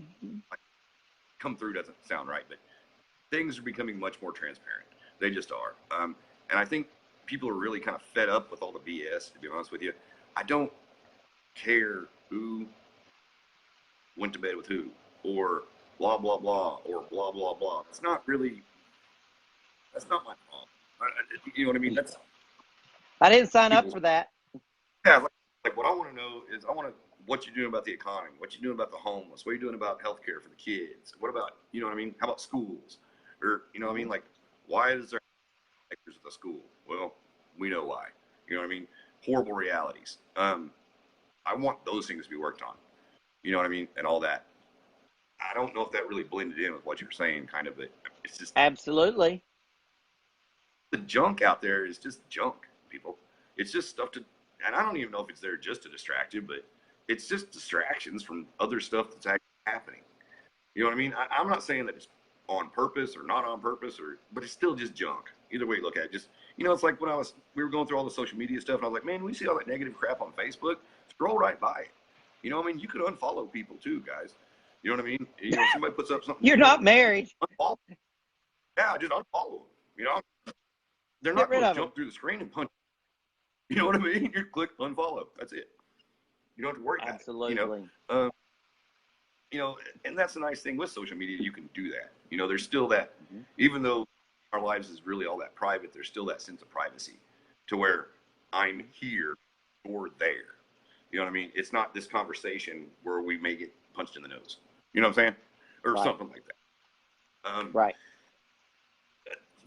come through doesn't sound right, but things are becoming much more transparent. They just are. And I think people are really kind of fed up with all the BS, to be honest with you. I don't care who went to bed with who, or blah, blah, blah, or blah, blah, blah. It's not really, that's not my problem. You know what I mean? I didn't sign up people, for that. Yeah, like what I want to know is what you're doing about the economy, what you're doing about the homeless, what you're doing about healthcare for the kids. What about, you know what I mean? How about schools? Or, you know what I mean? Like, why is there actors at the school? Well, we know why. You know what I mean? Horrible realities. I want those things to be worked on. You know what I mean? And all that. I don't know if that really blended in with what you were saying, kind of, but it's just Absolutely. the junk out there is just junk, people. It's just stuff to, and I don't even know if it's there just to distract you, but it's just distractions from other stuff that's actually happening. You know what I mean? I'm not saying that it's on purpose or not on purpose, but it's still just junk. Either way you look at it, just, it's like when we were going through all the social media stuff, and I was like, man, we see all that negative crap on Facebook, scroll right by it. You know what I mean? You could unfollow people too, guys. You know what I mean? Somebody puts up something. You're not married. Unfollow. Yeah, just unfollow them. They're Get not rid going to of them. jump through the screen and punch. You know what I mean? You click unfollow. That's it. You don't have to worry about it. Absolutely. And that's the nice thing with social media. You can do that. There's still that, even though our lives is really all that private, there's still that sense of privacy to where I'm here or there. You know what I mean? It's not this conversation where we may get punched in the nose. You know what I'm saying? Or something like that. Right.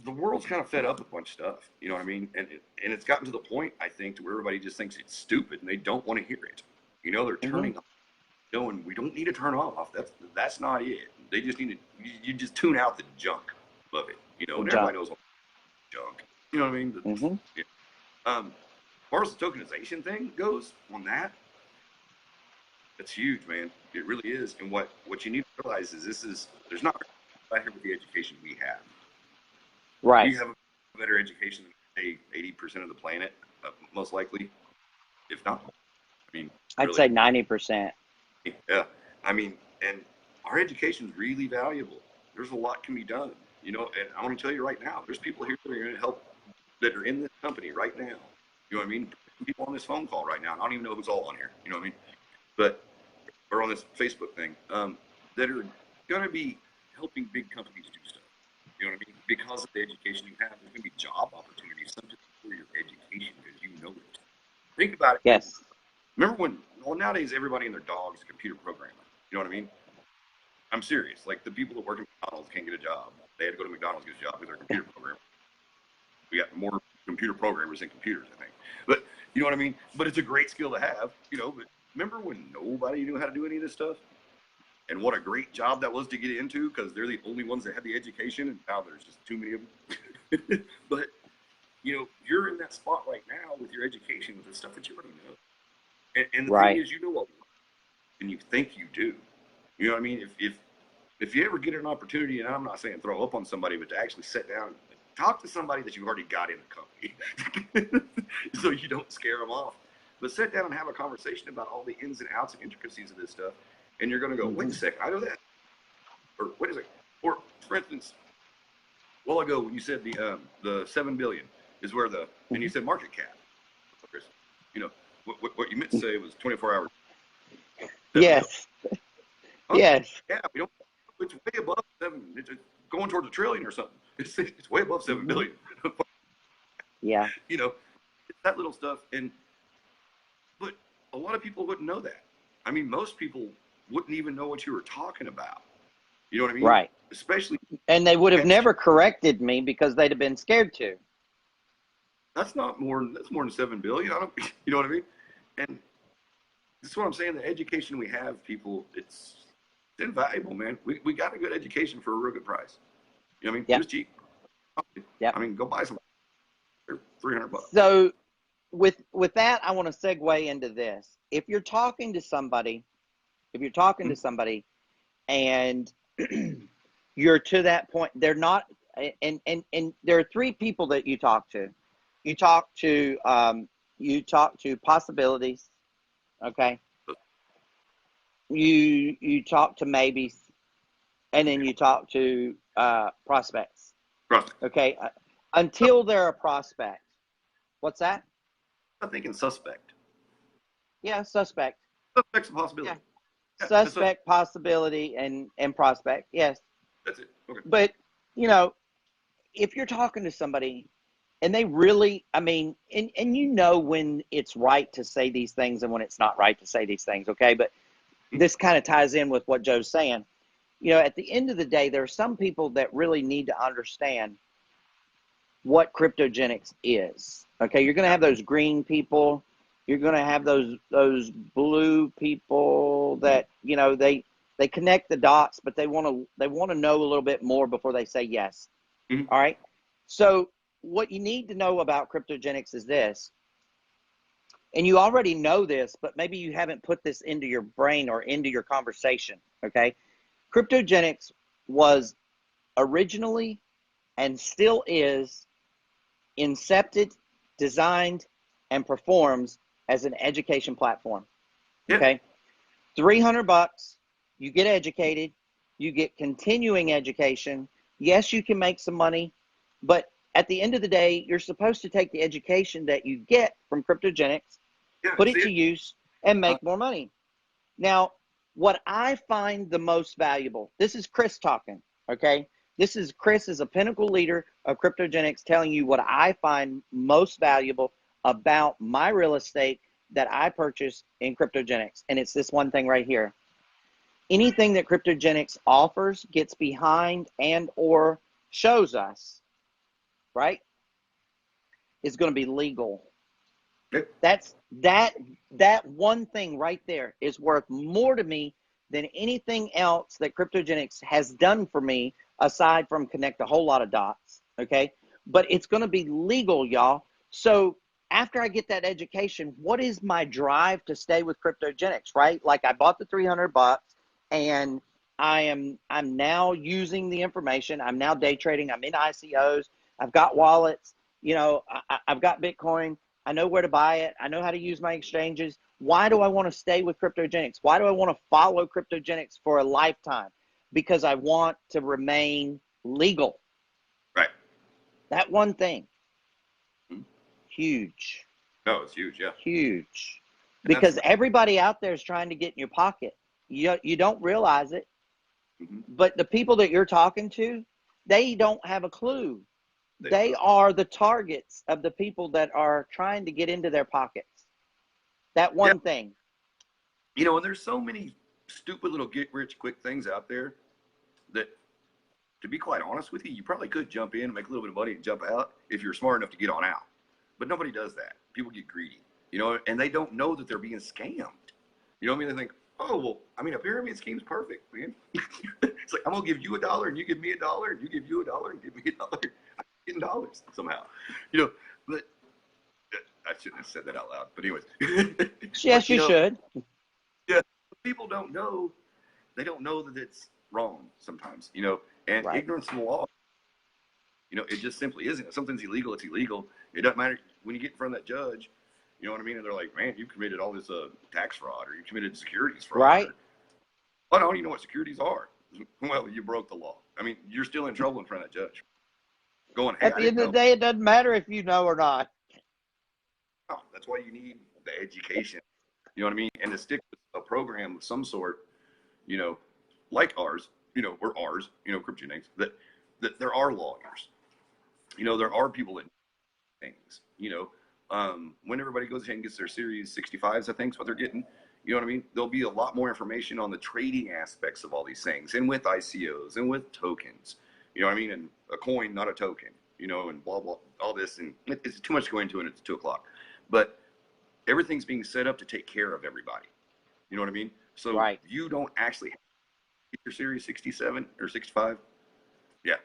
The world's kind of fed up with a bunch of stuff. You know what I mean? And it's gotten to the point, I think, to where everybody just thinks it's stupid and they don't want to hear it. They're turning off. And we don't need to turn off. That's not it. They just need to, you just tune out the junk of it. And everybody knows junk. You know what I mean? Yeah. As far as the tokenization thing goes on that, that's huge, man. It really is. And what you need to realize is there's not right here with the education we have. Right. We have a better education than, say, 80% of the planet, most likely, if not. I mean, I'd say 90%. Yeah. I mean, and our education is really valuable. There's a lot can be done, and I want to tell you right now, there's people here that are going to help, that are in this company right now. You know what I mean? People on this phone call right now, and I don't even know who's all on here. You know what I mean? But, or on this Facebook thing, that are going to be helping big companies do stuff. You know what I mean? Because of the education you have, there's going to be job opportunities simply for your education because you know it. Think about it. Yes. Remember nowadays everybody and their dog is a computer programmer. You know what I mean? I'm serious. Like the people that work at McDonald's can't get a job. They had to go to McDonald's to get a job because they're a computer programmer. We got more computer programmers than computers, I think. But you know what I mean? But it's a great skill to have, But remember when nobody knew how to do any of this stuff? And what a great job that was to get into because they're the only ones that had the education, and now there's just too many of them. But, you're in that spot right now with your education, with the stuff that you already know. And the thing is, you know what, and you think you do. You know what I mean? If you ever get an opportunity, and I'm not saying throw up on somebody, but to actually sit down and talk to somebody that you've already got in the company so you don't scare them off. But sit down and have a conversation about all the ins and outs and intricacies of this stuff. And you're going to go, wait a second, I know that. Or wait a second. Or, for instance, a while ago when you said the 7 billion is where and you said market cap. Chris, what you meant to say was 24 hours. Yes. Yes. Yeah, we don't. It's way above 7. It's going towards $1 trillion or something. It's way above 7 billion. Yeah. It's that little stuff, but a lot of people wouldn't know that. I mean, most people wouldn't even know what you were talking about. You know what I mean? Right. Especially. And they would have never corrected me because they'd have been scared to. That's not more. That's more than 7 billion. I don't. You know what I mean? And this is what I'm saying. The education we have, people, it's invaluable, man. We got a good education for a real good price. You know what I mean? It Yep. was cheap. Yep. I mean, go buy some. They're $300. So with that, I want to segue into this. If you're talking to somebody, and you're to that point, they're not, and there are three people that you talk to. You talk to possibilities, okay? You talk to maybes, and then you talk to prospects, Prospect. okay? Until they're a prospect. What's that? I'm thinking suspect. Yeah, suspect. Suspect's a possibility. Yeah. Suspect, possibility, and prospect. Yes. That's it. Okay. But, you know, if you're talking to somebody and they really, I mean, and you know when it's right to say these things and when it's not right to say these things, okay? But this kind of ties in with what Joe's saying. You know, at the end of the day, there are some people that really need to understand what cryptogenics is. Okay, you're going to have those green people. You're going to have those blue people that, you know, they connect the dots, but they want to know a little bit more before they say yes. Mm-hmm. All right. So what you need to know about cryptogenics is this, and you already know this, but maybe you haven't put this into your brain or into your conversation. Okay. Cryptogenics was originally and still is incepted, designed, and performs as an education platform. Okay. $300, you get educated, you get continuing education. Yes, you can make some money, but at the end of the day, you're supposed to take the education that you get from cryptogenics, put it to use, and make more money. Now, what I find the most valuable, this is Chris talking, okay? This is Chris is a pinnacle leader of cryptogenics telling you what I find most valuable about my real estate that I purchase in cryptogenics. And it's this one thing right here. Anything that cryptogenics offers, gets behind, and or shows us, right, is going to be legal. That's that one thing right there is worth more to me than anything else that cryptogenics has done for me aside from connect a whole lot of dots, okay? But it's going to be legal, y'all. So after I get that education, what is my drive to stay with cryptogenics, right? Like I bought the $300 and I'm now using the information. I'm now day trading. I'm in ICOs. I've got wallets. You know, I've got Bitcoin. I know where to buy it. I know how to use my exchanges. Why do I want to stay with cryptogenics? Why do I want to follow cryptogenics for a lifetime? Because I want to remain legal. Right. That one thing. Huge. No, it's huge, yeah. Huge. Because everybody out there is trying to get in your pocket. You don't realize it. Mm-hmm. But the people that you're talking to, they don't have a clue. They are the targets of the people that are trying to get into their pockets. That one thing. You know, and there's so many stupid little get-rich-quick things out there that, to be quite honest with you, you probably could jump in and make a little bit of money and jump out if you're smart enough to get on out. But nobody does that. People get greedy, you know, and they don't know that they're being scammed. You know what I mean? They think, oh, well, I mean, a pyramid scheme's perfect, man. It's like, I'm going to give you $1 and you give me $1 and you give you $1 and give me $1. In dollars somehow, you know, but I shouldn't have said that out loud. But anyways, yes, you should. Yeah, people don't know. They don't know that it's wrong sometimes, you know, and ignorance of the law. You know, it just simply isn't. If something's illegal, it's illegal. It doesn't matter when you get in front of that judge. You know what I mean? And they're like, man, you committed all this tax fraud, or you committed securities fraud. Right. Well, I don't even know what securities are. Well, you broke the law. I mean, you're still in trouble in front of that judge. Going, hey, at the end of the day, it doesn't matter if you know or not. No, that's why you need the education. You know what I mean? And to stick with a program of some sort, you know, like ours, you know, or ours, you know, cryptogenics, that there are lawyers. You know, there are people that things, you know, when everybody goes ahead and gets their Series 65s, I think is what they're getting. You know what I mean? There'll be a lot more information on the trading aspects of all these things, and with ICOs and with tokens. You know what I mean? And a coin, not a token. you know, and blah, blah, all this. And it's too much to go into, and it's 2 o'clock. But everything's being set up to take care of everybody. You know what I mean? So Right. you don't actually get your Series 67 or 65. Yeah,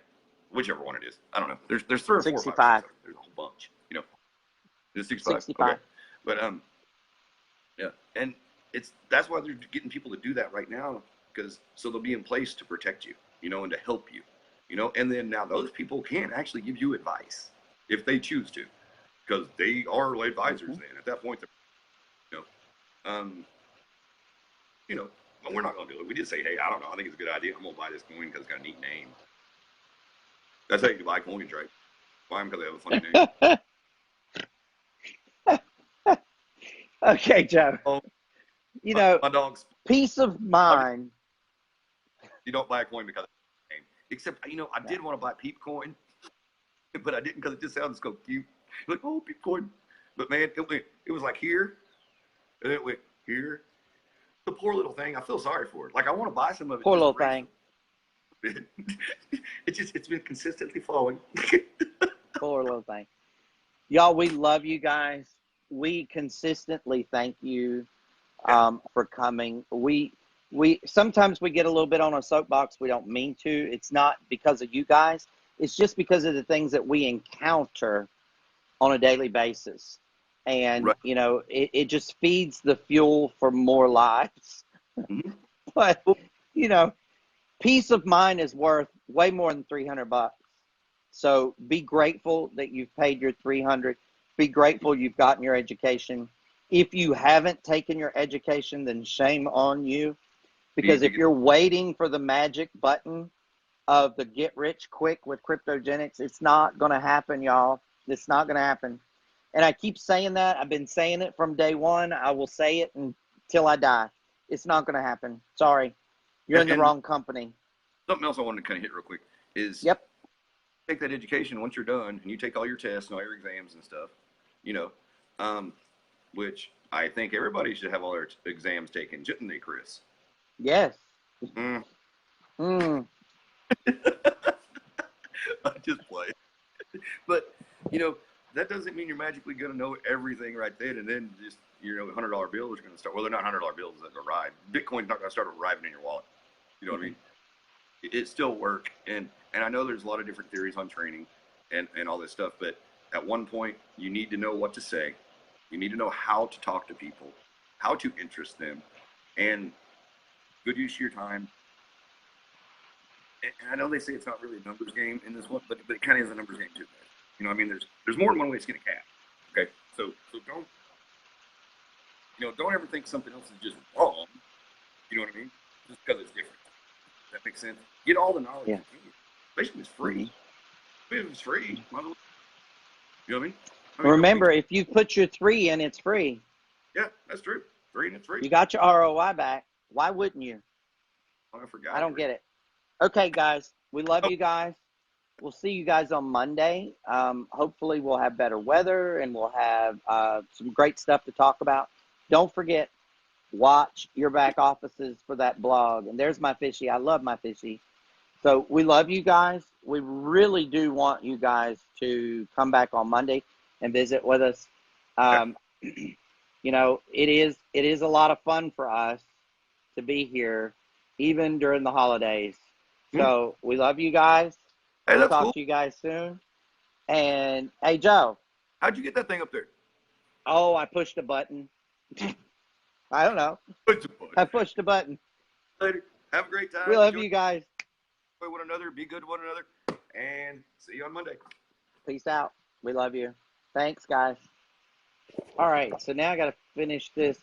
whichever one it is. I don't know. There's 3 or 4 or 5 or 65. 6. There's a whole bunch. You know, it's 65. 65. Okay, but yeah, and that's why they're getting people to do that right now, because so they'll be in place to protect you, you know, and to help you, you know, and then now those people can actually give you advice if they choose to, because they are advisors. Then at that point, you know, you know, but we're not gonna do it. We just say, hey, I don't know, I think it's a good idea. I'm gonna buy this coin because it's got a neat name. That's how you buy coins, right? Buy them because they have a funny name. Okay, Joe. Oh, You know, my dog's. peace of mind. You don't buy a coin because of the name. Except, you know, I did want to buy Peep Coin, but I didn't because it just sounds so cute. Like, oh, Peep Coin. But man, it was like here, and it went here. The poor little thing. I feel sorry for it. Like, I want to buy some of it. Poor little thing. It's been consistently falling. Poor little thing. Y'all, we love you guys. We consistently thank you for coming. We sometimes we get a little bit on a soapbox. We don't mean to. It's not because of you guys. It's just because of the things that we encounter on a daily basis. And, Right. you know, it just feeds the fuel for more lives. Mm-hmm. But, you know, peace of mind is worth way more than $300. So be grateful that you've paid your $300. Be grateful you've gotten your education. If you haven't taken your education, then shame on you. Because if you're waiting for the magic button of the get rich quick with cryptogenics, it's not going to happen, y'all. It's not going to happen. And I keep saying that. I've been saying it from day one. I will say it until I die. It's not going to happen. Sorry. You're in the wrong company. Something else I wanted to kind of hit real quick is Yep. Take that education once you're done and you take all your tests and all your exams and stuff, you know, which I think everybody should have all their exams taken, shouldn't they, Chris? Yes. Mm. I just play. But, you know, that doesn't mean you're magically going to know everything right then and then just, you know, $100 bills are going to start. Well, they're not $100 bills that arrive. Bitcoin's not going to start arriving in your wallet. You know what I mean? It still work. And I know there's a lot of different theories on training and all this stuff. But at one point, you need to know what to say. You need to know how to talk to people, how to interest them, and good use of your time. And I know they say it's not really a numbers game in this one, but it kind of is a numbers game too. You know, I mean, there's more than one way to skin a cat. Okay, so don't ever think something else is just wrong. You know what I mean? Just because it's different. Does that make sense? Get all the knowledge you can, especially if it's free. If it's free, you know what I mean? Remember, if you put your 3 in, it's free. Yeah, that's true. 3 and it's free. You got your ROI back. Why wouldn't you? Oh, I forgot. I don't get it. Okay, guys. We love you guys. We'll see you guys on Monday. Hopefully we'll have better weather and we'll have some great stuff to talk about. Don't forget, watch your back offices for that blog. And there's my fishy. I love my fishy. So we love you guys. We really do want you guys to come back on Monday and visit with us. You know, it is a lot of fun for us to be here, even during the holidays. So we love you guys. Hey, we'll talk to you guys soon. And hey, Joe. How'd you get that thing up there? Oh, I pushed a button. I don't know. I pushed a button. Later. Have a great time. We love you guys. Enjoy one another. Be good to one another. And see you on Monday. Peace out. We love you. Thanks, guys. All right. So now I got to finish this